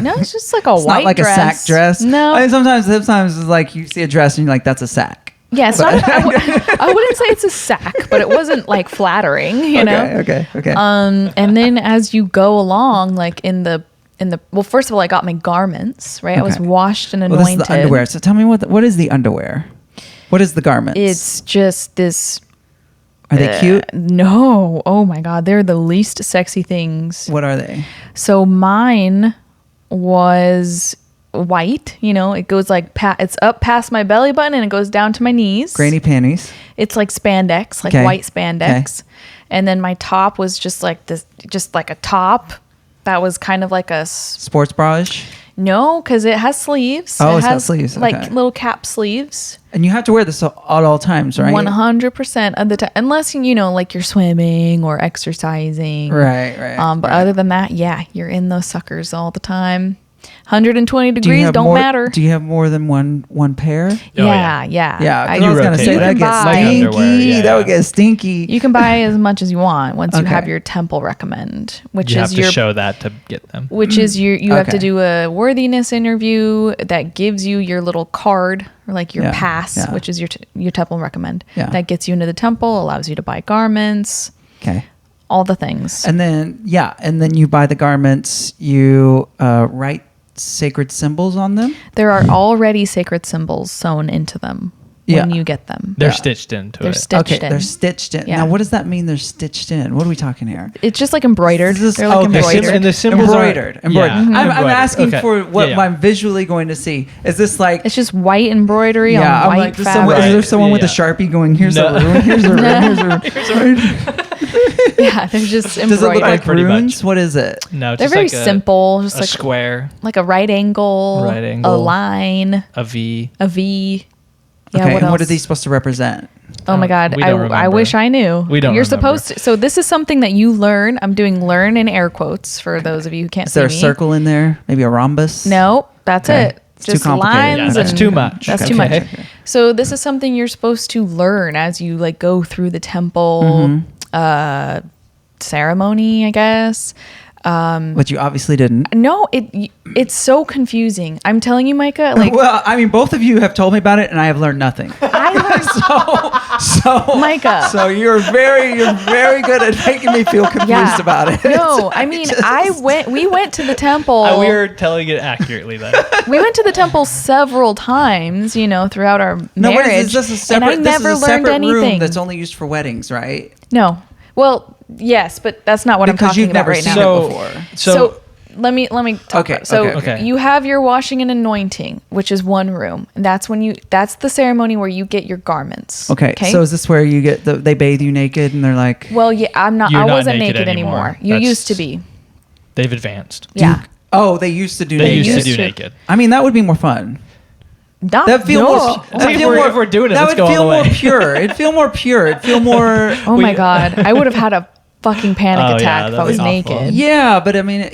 No, it's just like a It's white not like dress. a sack dress. No. I mean, sometimes it's like you see a dress and you're like, that's a sack. Yeah, it's not. I wouldn't say it's a sack, but it wasn't like flattering, you know. Okay. And then as you go along, like in the well, first of all, I got my garments right. I was Okay. washed and Well, this anointed. is the underwear. So tell me what is the underwear? What is the garments? It's just this. Are they cute? No. Oh my God, they're the least sexy things. What are they? So mine was white. You know, it goes like it's up past my belly button and it goes down to my knees. Granny panties. It's like spandex, like Okay. white spandex. And then my top was just like this, just like a top that was kind of like a Sports bra-ish. no, because it has sleeves. Oh, it it's got has sleeves, like okay. little cap sleeves. And you have to wear this at all times, right? 100% of the time, unless you know, like you're swimming or exercising. Right. But right. other than that, yeah, you're in those suckers all the time. 120 Do you degrees have don't more- matter. Do you have more than one pair? Oh, yeah. Yeah, 'cause You I was gonna rotate say it. that You can gets buy- stinky. Underwear, yeah, That would yeah. get stinky. You can buy as much as you want once you Okay. have your temple recommend, which You is have to your show that to get them. which is you have to Okay. do a worthiness interview that gives you your little card or like your Yeah, pass, yeah. which is your temple recommend. Yeah. That gets you into the temple, allows you to buy garments, Okay. all the things. And then you buy the garments. You write sacred symbols on them. There are already sacred symbols sewn into them when Yeah. you get them. They're Yeah. stitched into They're it. stitched Okay, in. they're stitched in. Yeah. Now, what does that mean? They're stitched in. What are we talking here? It's just like embroidered. This is- They're like okay, embroidered. And the symbols Embroidered. are, yeah, I'm embroidered. asking Okay. for what Yeah, yeah. I'm visually going to see. Is this like? It's just white embroidery Yeah, on I'm white like, is fabric. there someone with a Yeah. Sharpie going, here's No. a rune, here's a rune, here's a rune. Yeah, they're just Does it look embroidered. like Pretty much. runes? What is it? No, They're just very like simple, just a like square, like a right angle, Right angle. a line, a V. a V. Yeah, Okay, what and what are else? these supposed to represent? Oh my God. We don't I remember. wish I knew. We don't You're remember. supposed to. So this is something that you learn. I'm doing learn in air quotes for those of you who can't Is there a see me. circle in there? Maybe a rhombus? No, that's Okay. it. It's too Just complicated. lines. Yeah, that's and- too much. That's too Okay. much. So this is something you're supposed to learn as you like go through the temple ceremony, I guess. But you obviously didn't. No, it's so confusing. I'm telling you, Micah. Like Well, I mean, both of you have told me about it, and I have learned nothing. I learned. So, Micah. So you're very good at making me feel confused about it. No, I mean, we went to the temple. We were telling it accurately then. We went to the temple several times, throughout our No, marriage. what is this? Is a separate, and I never this is a learned separate anything. room that's only used for weddings, right? No. Well, yes, but that's not what I'm Because talking you've about never right seen now. it before. So let me talk. Okay, about it. So okay. you have your washing and anointing, which is one room, and that's the ceremony where you get your garments. Okay. So is this where you get they bathe you naked and they're like, well, yeah, I You're not wasn't naked naked anymore. anymore. You That's- used to be. They've advanced. Yeah. oh, they used to do They naked. used to do used to. naked. I mean, that would be more fun. Not, That feel no. more. Oh that'd my feel if more- we're doing it, that let's would go all feel the more way. pure. It'd feel more pure. It'd feel more. Oh my God. I would have had a fucking panic Oh, yeah, attack if I that'd was be awful. naked. Yeah, but I mean,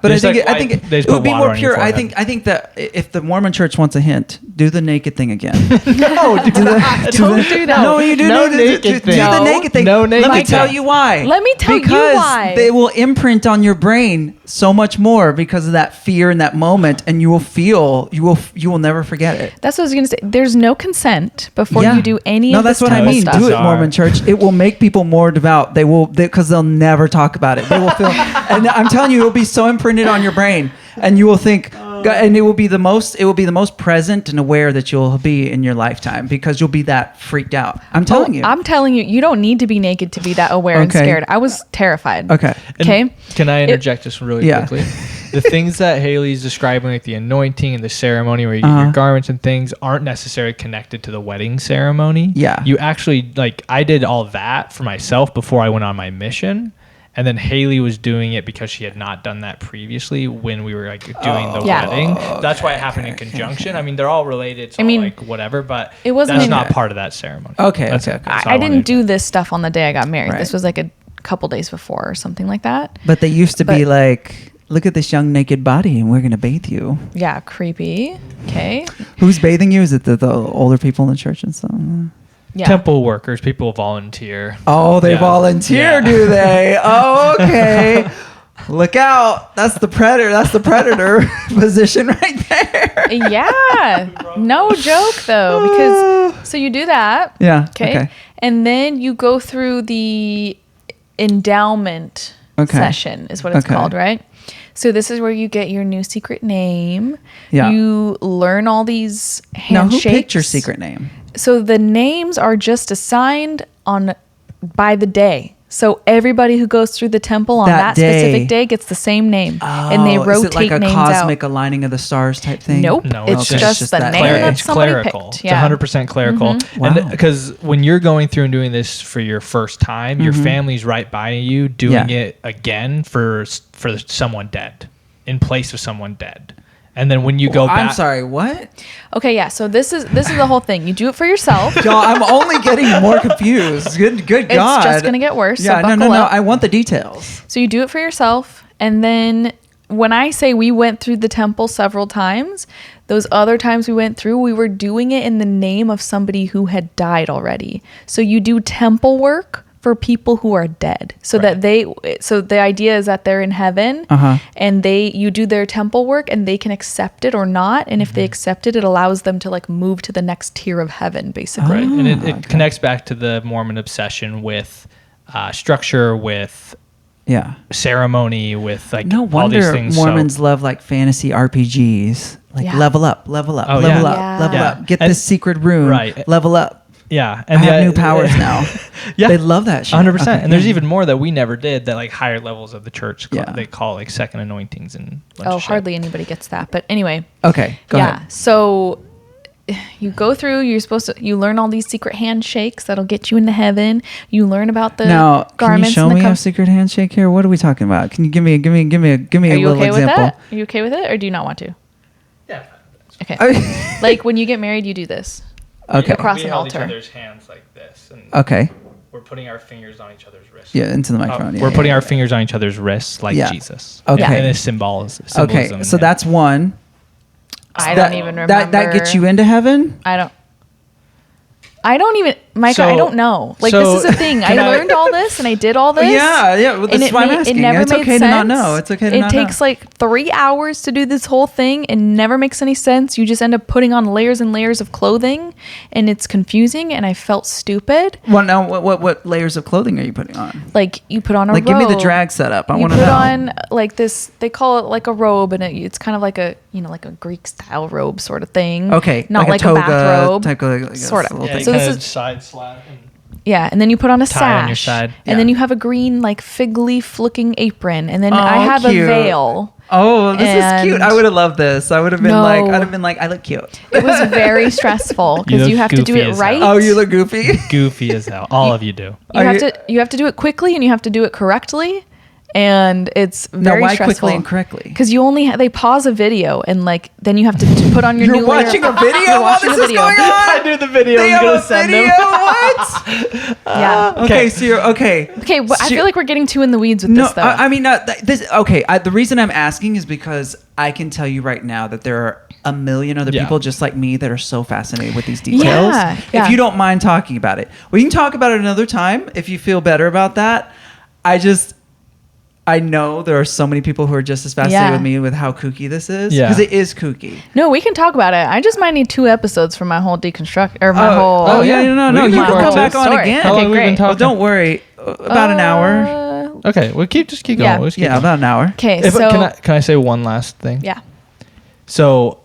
but They I just, think like, I think they just it would put be water more on your pure. I forehead. think that if the Mormon Church wants a hint, do the naked thing again. No, do that. Don't do that. No, you do No do naked do thing. the No. naked thing. No naked Let me thing. tell you why. Let me tell you because why. they will imprint on your brain so much more because of that fear in that moment, and you will never forget it. That's what I was gonna say. There's no consent before you do any no, of that's this what I temple mean. stuff. Do it, Bizarre. Mormon Church. It will make people more devout. They will because they'll never talk about it. They will feel, and I'm telling you, it will be so imprinted on your brain, and you will think, and it will be the most present and aware that you'll be in your lifetime because you'll be that freaked out. I'm telling you. I'm telling you, you don't need to be naked to be that aware and Okay. scared. I was terrified. Okay. Okay. And can I interject just really Yeah. quickly? The things that Haley's describing, like the anointing and the ceremony where you get your garments and things, aren't necessarily connected to the wedding ceremony. Yeah. You actually, I did all that for myself before I went on my mission. And then Haley was doing it because she had not done that previously when we were doing the Yeah. wedding. That's why it happened in conjunction. I mean, they're all related. It's I all mean, whatever, but it wasn't that's in- not part of that ceremony. Okay, That's okay, it. okay. That's all I wanted didn't to- do this stuff on the day I got married. Right. This was like a couple days before or something like that. But they used to be But- like, look at this young naked body, and we're gonna bathe you. Yeah, creepy. Okay. Who's bathing you? Is it the older people in the church and stuff? Yeah. Temple workers, people volunteer. Oh, they Yeah. volunteer, Yeah. do they? Oh, okay. Look out! That's the predator. That's the predator position right there. Yeah. No joke though, because so you do that. Yeah. Okay. And then you go through the endowment Okay. session is what it's Okay. called, right? So this is where you get your new secret name. Yeah. You learn all these Now, handshakes. who picked your secret name? So the names are just assigned by the day. So everybody who goes through the temple on That that specific day. day gets the same name, and they Oh, rotate is it like a names cosmic out. aligning of the stars type thing? Nope. No, it's okay. just the that name day. that It's somebody clerical. picked. It's Yeah. 100% clerical. Wow. And because when you're going through and doing this for your first time, your family's right by you doing Yeah. it again for someone dead, in place of someone dead. And then when you go back, I'm sorry. What? Okay, yeah. So this is the whole thing. You do it for yourself. Y'all, I'm only getting more confused. Good God. It's just gonna get worse. Yeah, so no. buckle up. I want the details. So you do it for yourself, and then when I say we went through the temple several times, those other times we went through, we were doing it in the name of somebody who had died already. So you do temple work for people who are dead, so Right. that so the idea is that they're in heaven, and you do their temple work, and they can accept it or not. And if they accept it, it allows them to move to the next tier of heaven, basically. right? And it connects back to the Mormon obsession with structure, with Yeah. ceremony, with No all these wonder things. Mormons love fantasy RPGs. Yeah. Level up, level up, Oh, level yeah. up, Yeah. level Yeah. up. Get And- this secret room. Right. Level up. Yeah, I have new powers now. Yeah, They love that shit. 100%. Okay, And there's yeah. even more that we never did. That higher levels of the church, Yeah. they call second anointings and. a bunch Oh, of shit. hardly anybody gets that. But anyway. Okay, go yeah. ahead. So you go through, you learn all these secret handshakes that'll get you into heaven. You learn about the Now, can you garments show and the me a secret handshake here? What are we talking about? Can you give me a Are you little okay with example? that? Are you okay with it, or do you not want to? Yeah. Okay. Like when you get married, you do this. Okay. across we an held each altar. other's hands like this, and Okay. we're putting our fingers on each other's wrists. Yeah, into the microphone. Yeah, we're yeah, putting yeah. our fingers on each other's wrists like Yeah. Jesus. Okay. And it's symbolism. Okay, so that's one. I don't even remember. That gets you into heaven? I don't even, Micah, I don't know. Like, this is the thing. I learned all this and I did all this. Yeah. Well, and that's why I'm asking. It never It's made okay sense. to not know. It's okay to not know. It takes like 3 hours to do this whole thing and never makes any sense. You just end up putting on layers and layers of clothing and it's confusing and I felt stupid. Well, now, what layers of clothing are you putting on? Like, you put on a robe. Like, give me the drag setup. I You want to put know. on like this, they call it like a robe and it's kind of like a, like a Greek style robe sort of thing. Okay. Not like a toga bathrobe. type of, like Sort of. little Yeah, thing. So so this this is- side slap. And Yeah, and then you put on a tie sash, on your side. and then Yeah. you have a green like fig leaf looking apron, and then Oh, I have cute. a veil. Oh, this is cute. And- I would have loved this. I would have been No. like, I look cute. It was very stressful You because look you have to do goofy it as right. hell. Oh, you look goofy. goofy as hell. All of you do. You Are have you- to have to do it quickly, and you have to do it correctly, and it's Now, very why stressful. quickly and correctly? Because you only they pause a video, and like then you have to put on your You're new layer watching of- a video You're while watching this a is video. going on? I knew the video They was going have to a send video? them. What? Yeah. Okay, so you're okay. Okay, well, I So- feel like we're getting too in the weeds with No, this though. I mean, this. Okay, the reason I'm asking is because I can tell you right now that there are a million other Yeah. people just like me that are so fascinated with these details. Yeah, yeah. If you don't mind talking about it, we can talk about it another time if you feel better about that. I know there are so many people who are just as fascinated Yeah. with me with how kooky this is. Yeah. Because it is kooky. No, we can talk about it. I just might need 2 episodes for my whole deconstruct or my whole. Oh, yeah, no. We You can can talk come about back the on story. again. How long Okay, have we been great. Well, talking? don't worry. About an hour. Okay, we'll just keep Yeah. going. We'll just keep Yeah, going. about an hour. Okay, If- so can I say one last thing? yeah, So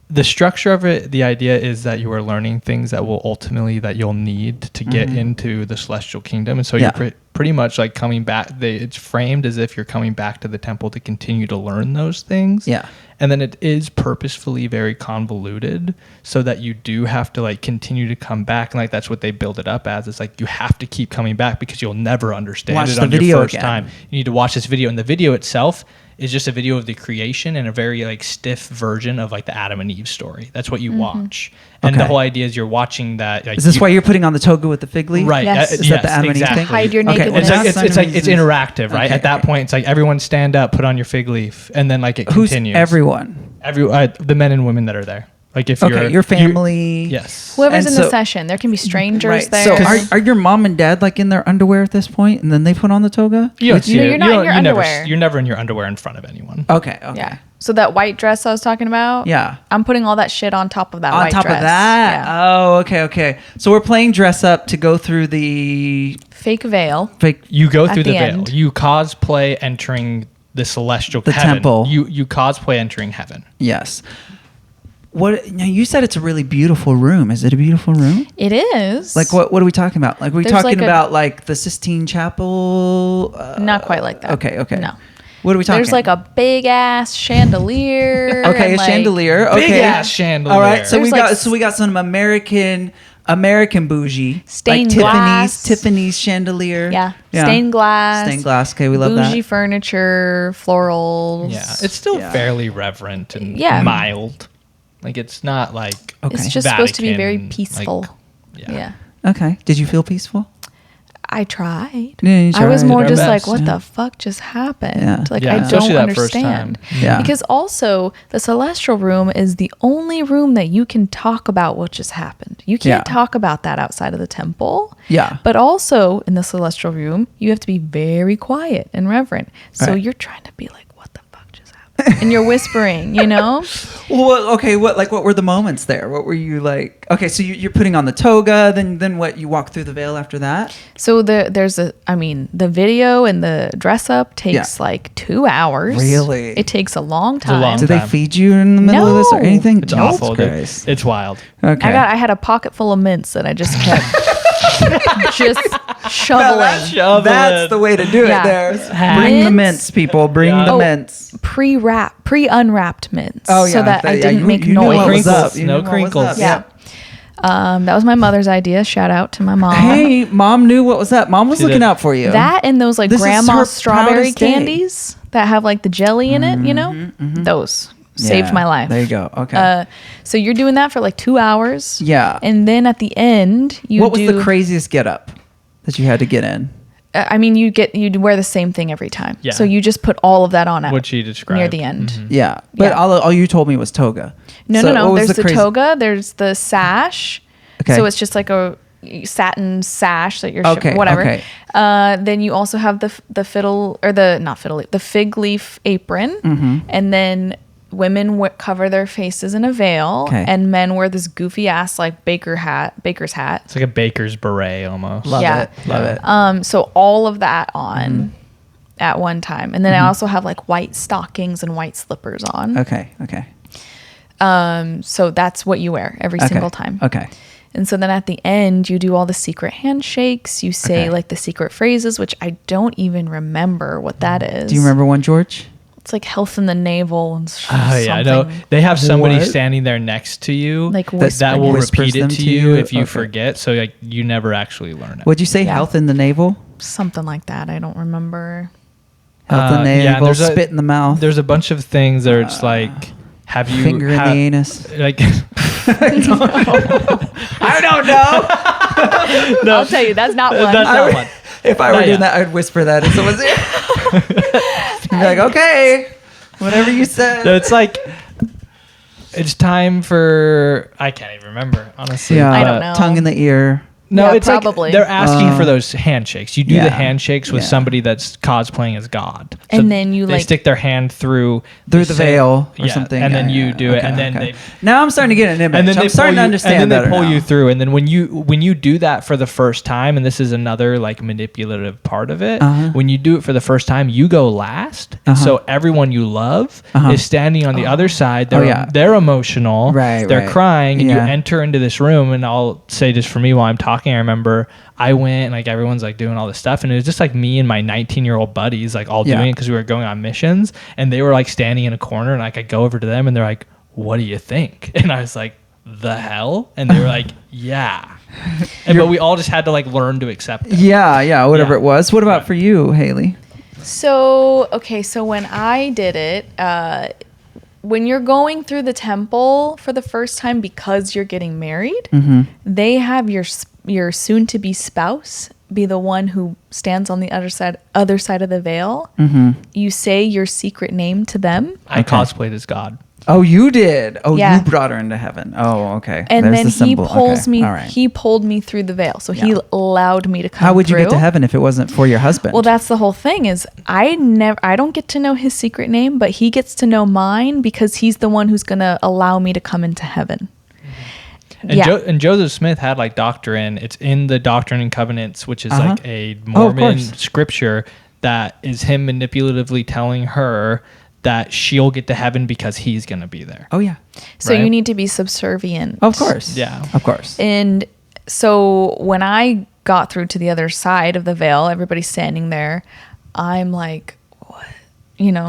the structure of it, the idea is that you are learning things that will ultimately that you'll need to get into the celestial kingdom. And so Yeah. you're pretty much like coming back. It's framed as if you're coming back to the temple to continue to learn those things. Yeah. And then it is purposefully very convoluted so that you do have to like continue to come back. And like that's what they build it up as. It's like you have to keep coming back because you'll never understand Watch it the on video your first again. time. You need to watch this video. And the video itself is just a video of the creation and a very like stiff version of like the Adam and Eve story. That's what you watch. And the Okay. whole idea is you're watching that. Like, Is this why you're putting on the toga with the fig leaf? Right. Yes. Is that the Adam and Eve exactly. thing? hide your Okay, nakedness. It's like That's it's interactive, right? Okay, At that okay. point, it's like everyone stand up, put on your fig leaf, and then like it Who's continues. everyone? The men and women that are there. Like if Okay, your family. yes. whoever's And in the so- session, there can be strangers Right. there. So are your mom and dad like in their underwear at this point, and then they put on the toga? You don't see No, it. you're not in your underwear. You're never in your underwear in front of anyone. Okay. Okay. yeah. So that white dress I was talking about. Yeah. I'm putting all that shit on top of that On white top dress. of that. Yeah. Oh, okay. So we're playing dress up to go through the Fake veil. fake. You go At through the the veil. end. You cosplay entering the celestial The heaven. temple. You cosplay entering heaven. Yes. What? Now you said it's a really beautiful room. Is it a beautiful room? It is. Like what? What are we talking about? Like are we There's talking like about like the Sistine Chapel? Not quite like that. Okay. No. What are we talking? There's like a big ass chandelier. okay, and a like- chandelier. Okay. Big ass chandelier. All right. So There's we got some American bougie, Stained like glass. Tiffany's chandelier. Yeah. Stained glass. Stained glass. Okay, we love bougie that. furniture, florals. Yeah, it's still Yeah. fairly reverent and Yeah. mild. Like it's not like Okay. It's just supposed to be very Vatican, peaceful. like, yeah. Okay. Did you feel peaceful? I tried. Yeah, you I was tried. more Our just best. like, what Yeah. the fuck just happened? Yeah. Like, Yeah, I especially don't that first understand. time. Yeah. Because also, the celestial room is the only room that you can talk about what just happened. You can't Yeah. talk about that outside of the temple. Yeah. But also, in the celestial room, you have to be very quiet and reverent. So Right. you're trying to be like, what the fuck just happened? And you're whispering, you know? Well, okay. What were the moments there? What were you like? Okay, so you're putting on the toga. Then what? You walk through the veil after that. So the video and the dress up takes like 2 hours. Really? It takes a long a time. long Did they time. feed you in the middle of this or No. anything? It's Jesus awful. dude. Christ. It's wild. Okay. I had a pocket full of mints that I just kept just shoveling. That's the way to do Yeah. it. There. Mints. Bring the mints, people. Bring the Oh, mints. pre-unwrapped mints. Oh yeah. So that I didn't make you knew what noise. was up. You No knew what was crinkles. up. Yeah. That was my mother's idea. Shout out to my mom. Hey, mom knew what was up. Mom was She looking did. out for you. That and those like This is grandma her strawberry proudest day. candies that have like the jelly in it, you know? Those. saved my life. There you go. Okay. So you're doing that for like 2 hours. Yeah. And then at the end, what was the craziest get up that you had to get in? I mean, you'd wear the same thing every time. Yeah. So you just put all of that on at What she described. near the end. Mhm. Yeah. But Yeah. all you told me was toga. No, So no. what was There's the crazy- toga. There's the sash. Okay. So it's just like a satin sash that you're Okay, whatever. okay. Then you also have the fiddle or the fig leaf apron, Mm-hmm. and then women cover their faces in a veil, Okay. and men wear this goofy ass like baker's hat. It's like a baker's beret almost. Love Yeah. it. Love it. So all of that on Mm-hmm. at one time, and then I also have like white stockings and white slippers on. Okay. So that's what you wear every single time. Okay. And so then at the end, you do all the secret handshakes. You say Okay. like the secret phrases, which I don't even remember what that is. Do you remember one, George? It's like health in the navel and Oh yeah, I know. something. They have somebody What? standing there next to you Like that will whispers repeat them it to to you you? if you Okay. forget. So like you never actually learn it. Would you say Yeah. health in the navel? Something like that. I don't remember. Health in the Yeah, navel, there's spit in the mouth, There's a bunch of things that are just like, have you finger in the anus. Like, I don't know. no, I'll tell you, that's not one. that's not one. If I were Not doing yet. that, I'd whisper that in someone's ear. I'd be like, okay, whatever you said. No, it's like it's time for I can't even remember honestly. Yeah, I don't know. tongue in the ear. No, Yeah, it's probably. like they're asking for those handshakes. You do yeah. the handshakes with Yeah. somebody that's cosplaying as God, And then you, they like- stick their hand through Through the same- veil or yeah, something. and then Yeah, you yeah, do it, okay, and then okay. they Now I'm starting to get an image. and then I'm they starting pull to you, understand and then they better pull now. you through, and then when you do that for the first time, and this is another like manipulative part of it, Uh-huh. when you do it for the first time, you go last, and Uh-huh. so everyone you love Uh-huh. is standing on the other side. Oh, They're yeah. they're emotional, Right, they're right. crying, and Yeah. you enter into this room. And I'll say just for me while I'm talking, I remember I went and like everyone's like doing all this stuff, and it was just like me and my 19-year-old buddies like all Yeah. doing it because we were going on missions, and they were like standing in a corner, and like I go over to them and they're like, "What do you think?" And I was like, "The hell?" And they were like, "Yeah." And but we all just had to like learn to accept it. Yeah, whatever Yeah. it was. What about Right. for you, Haley? So, okay, so when I did it, when you're going through the temple for the first time because you're getting married, Mm-hmm. they have your soon-to-be spouse be the one who stands on the other side of the veil. Mm-hmm. You say your secret name to them, I Okay. cosplayed as God. Oh, you did. Oh, Yeah. you brought her into heaven. Oh, okay. and There's then the he symbol. pulls Okay. me. All right. He pulled me through the veil, so he Yeah. allowed me to come. How would you get to through. heaven if it wasn't for your husband? Well, that's the whole thing. Is I don't get to know his secret name, but he gets to know mine because he's the one who's gonna allow me to come into heaven. And, Yeah. and Joseph Smith had like doctrine. It's in the Doctrine and Covenants, which is Uh-huh. like a Oh, of Mormon course. scripture that is him manipulatively telling her that she'll get to heaven because he's going to be there. Oh, yeah. So Right. you need to be subservient. Of course. Yeah. Of course. And so when I got through to the other side of the veil, everybody's standing there. I'm like, what? You know,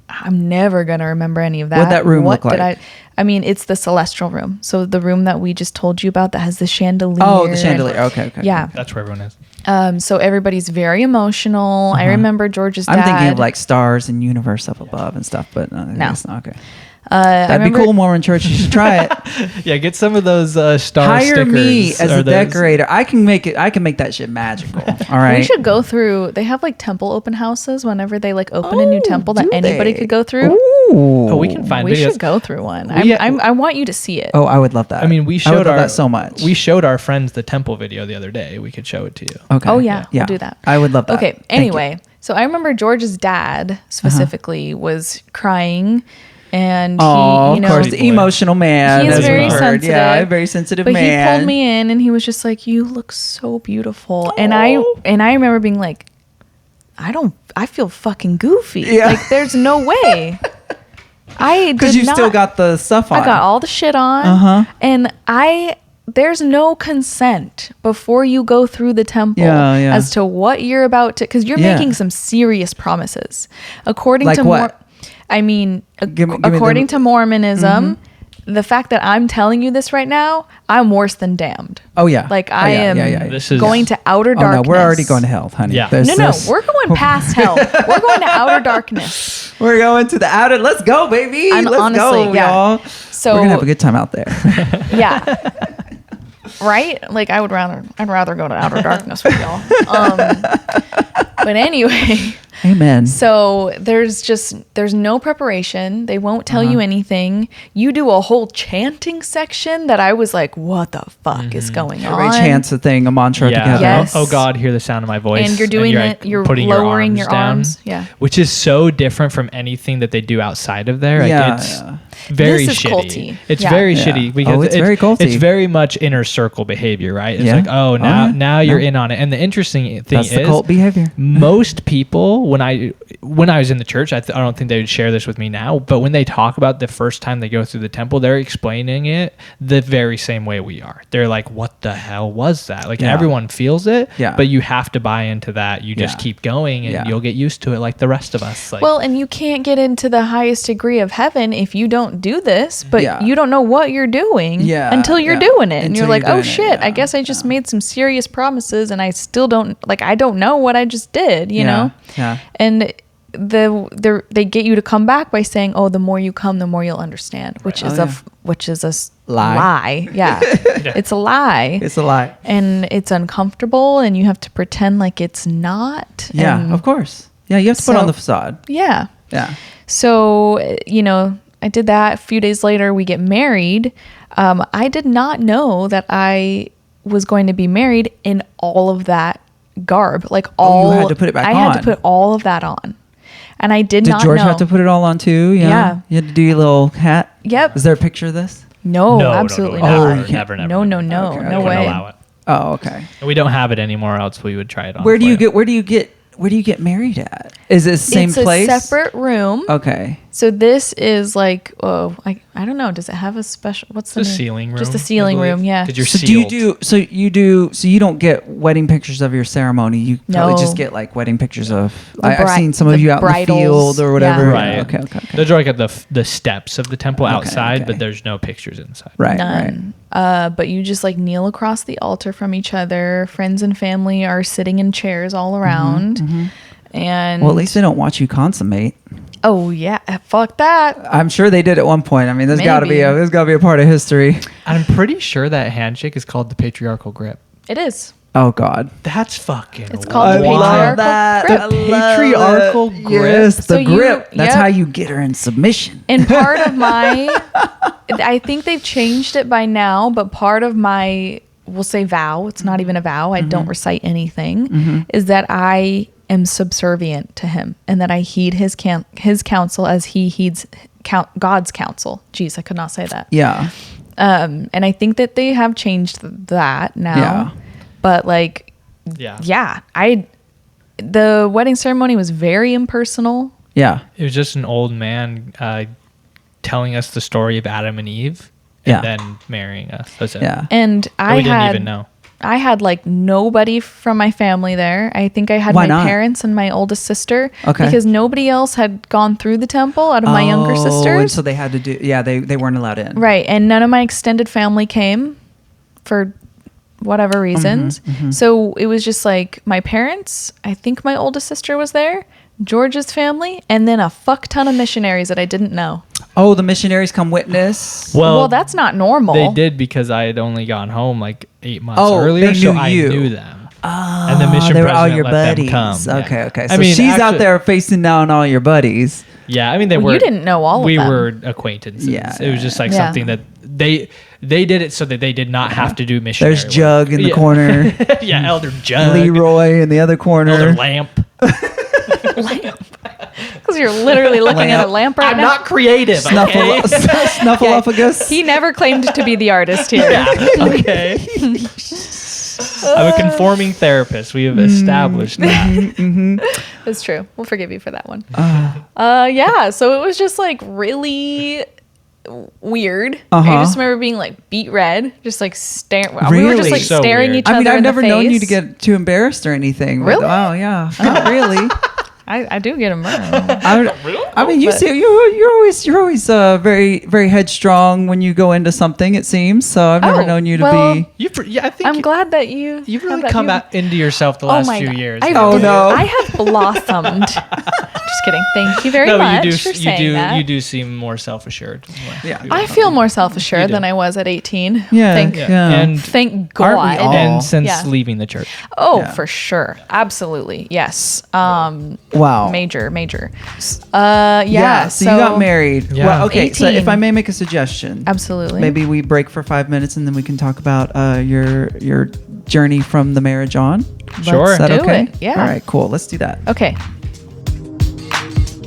I'm never going to remember any of that. What'd that room look did like? I mean, it's the celestial room. So the room that we just told you about that has the chandelier. Oh, the chandelier. Okay. Yeah. That's where everyone is. So everybody's very emotional. I remember George's dad. I'm thinking of like stars and universe up above and stuff, but no. That's not okay. I That'd be remember- cool, Mormon Church. You should try it. Yeah, get some of those star Hire stickers. me as or a those- decorator. I can make it. I can make that shit magical. All right. We should go through. They have like temple open houses whenever they like open a new temple that do anybody they? could go through. Ooh. Oh, we can find We videos. should go through one. We- I want you to see it. Oh, I would love that. I mean, we I would showed love our that so much. We showed our friends the temple video the other day. We could show it to you. Okay. Oh yeah, we'll do that. I would love that. Okay. Thank you. Anyway, so I remember George's dad specifically was crying, and Oh, he, you know, of course, Boy. the emotional man. He is as we very heard. sensitive. Yeah, a very sensitive but man. he pulled me in, and he was just like, "You look so beautiful," and I remember being like, I feel fucking goofy. Yeah. Like, there's no way. I because did you not. still got the stuff on. I got all the shit on, Uh-huh. and there's no consent before you go through the temple Yeah. as to what you're about to, because you're Yeah. making some serious promises. According Like to what? I mean, Give me according the- to Mormonism, the fact that I'm telling you this right now, I'm worse than damned. Oh yeah. Like I am This is- going to outer Oh darkness. no, we're already going to hell, honey. Yeah. No, we're going past hell. We're going to outer darkness. We're going to the outer. Let's go, baby. I'm Let's honestly, go, yeah. y'all. So We're gonna have a good time out there. yeah. Right? Like I'd rather go to outer darkness with y'all. But anyway, Amen. so there's no preparation. They won't tell you anything. You do a whole chanting section that I was like, what the fuck is going on? Everybody chants a thing, a mantra together. Yes. Oh God, hear the sound of my voice. And you're doing like, it. You're putting lowering your down, arms. Yeah. Which is so different from anything that they do outside of there. Like Yeah, it's yeah. very This is shitty. culty. It's Yeah. very Yeah. shitty because It's very culty. It's very much inner circle behavior, right? It's Yeah. like, oh, yeah. now you're in on it. And the interesting thing That's is the cult behavior. most people when I was in the church, I don't think they would share this with me now, but when they talk about the first time they go through the temple, they're explaining it the very same way we are. They're like, what the hell was that? Like Yeah. everyone feels it, Yeah. but you have to buy into that. You just Yeah. keep going and Yeah. you'll get used to it like the rest of us. Like, Well, and you can't get into the highest degree of heaven if you don't do this, but Yeah. you don't know what you're doing until you're doing it. And Until you're like, you're oh doing it, shit, I yeah, guess I just made some serious promises and I still don't, like, I don't know what I just did, you know? Yeah. And they get you to come back by saying, oh, the more you come, the more you'll understand, which is a lie. Yeah. It's a lie. It's a lie. And it's uncomfortable and you have to pretend like it's not. Yeah, And of course. Yeah, you have to put so- on the facade. yeah. Yeah. So, I did that. A few days later, we get married. I did not know that I was going to be married in all of that garb. Like all, you had to put it back I had to on. put all of that on, and I did not George know. have to put it all on too? Yeah. Yeah. You had to do your little hat? Yep. Is there a picture of this? No, no, absolutely no, not. Oh, never, you can't- never. No, no, Okay, no okay. no Wouldn't way. allow it. Oh, okay. And we don't have it anymore, else we would try it on. Where do for you get married at? Is it the same It's place? a separate room. Okay. So this is like, I don't know. Does it have a special? What's the It's a name? ceiling room. Just a ceiling room. Yeah. Because you're So sealed. so you don't get wedding pictures of your ceremony. You probably No. just get like wedding pictures of The I've seen some of the you out in the bridals. field or whatever. Yeah. Right. Okay. Those are like at the steps of the temple outside, okay. but there's no pictures inside. Right. None. But you just like kneel across the altar from each other. Friends and family are sitting in chairs all around. And Well, at least they don't watch you consummate. oh yeah, fuck that. I'm sure they did at one point. I mean, there's got to be Maybe. a part of history. I'm pretty sure that handshake is called the patriarchal grip. It is. Oh God. That's fucking. It's called the wild. patriarchal grip. I The love patriarchal it. grip. Yes, the So you- grip. That's yep. how you get her in submission. And part of my, I think they've changed it by now, but part of my, we'll say vow, it's not even a vow, I don't recite anything, is that I am subservient to him and that I heed his counsel as he heeds God's counsel. Jeez, I could not say that. Yeah. And I think that they have changed that now. Yeah. But like, Yeah. the wedding ceremony was very impersonal. Yeah. It was just an old man telling us the story of Adam and Eve, and Yeah. then marrying us. That's it. Yeah. And We didn't even know. I had like nobody from my family there. I think I had Why my not? parents and my oldest sister. Okay. Because nobody else had gone through the temple out of my younger And sisters. so they had to do. Yeah. They weren't allowed in. Right. And none of my extended family came for whatever reasons. So it was just like my parents, I think my oldest sister was there, George's family, and then a fuck ton of missionaries that I didn't know. Oh, the missionaries come witness. Well, that's not normal. They did because I had only gone home like 8 months Oh, earlier, they so knew I you. knew them. Oh, And the mission they were all president your let them buddies. come. Yeah. Okay, okay. I So mean, she's out actually- there facing down all your buddies. Yeah, I mean they Well, were. you didn't know all of we them. were acquaintances. Yeah, It was just like yeah. something that they did it so that they did not have to do missionary. There's Jug in the Yeah. corner, Yeah, Elder Jug. Leroy in the other corner. Elder Lamp. Because you're literally looking at a lamp right I'm now. not creative. Okay. Snuffleupagus. He never claimed to be the artist here. Yeah, okay. I'm a conforming therapist. We have established that. It's true. We'll forgive you for that one. Yeah. So it was just like really weird. I just remember being like beet red, just like staring. We were just Really? like So staring weird. each other I mean, I've in never the face. known you to get too embarrassed or anything. Really? Oh, yeah. Not really. I do get them wrong. I mean, you see, you're always very very headstrong when you go into something. It seems so. I've never known you to be. I think I'm glad that you've really come out into yourself the last few God. years. I have blossomed. Just kidding. Thank you very much for saying that. You do seem more self-assured. Yeah. I feel more self-assured than I was at 18. Yeah. And Thank Aren't we God. all? and since Yeah. leaving the church. Oh, Yeah. for sure. Absolutely. Yes. Wow. Major. Yeah. So you got married. Yeah. Well, okay. So 18. if I may make a suggestion, Absolutely. maybe we break for 5 minutes and then we can talk about your journey from the marriage on. Sure. Is that do okay? it. Yeah. All right. Cool. Let's do that. Okay.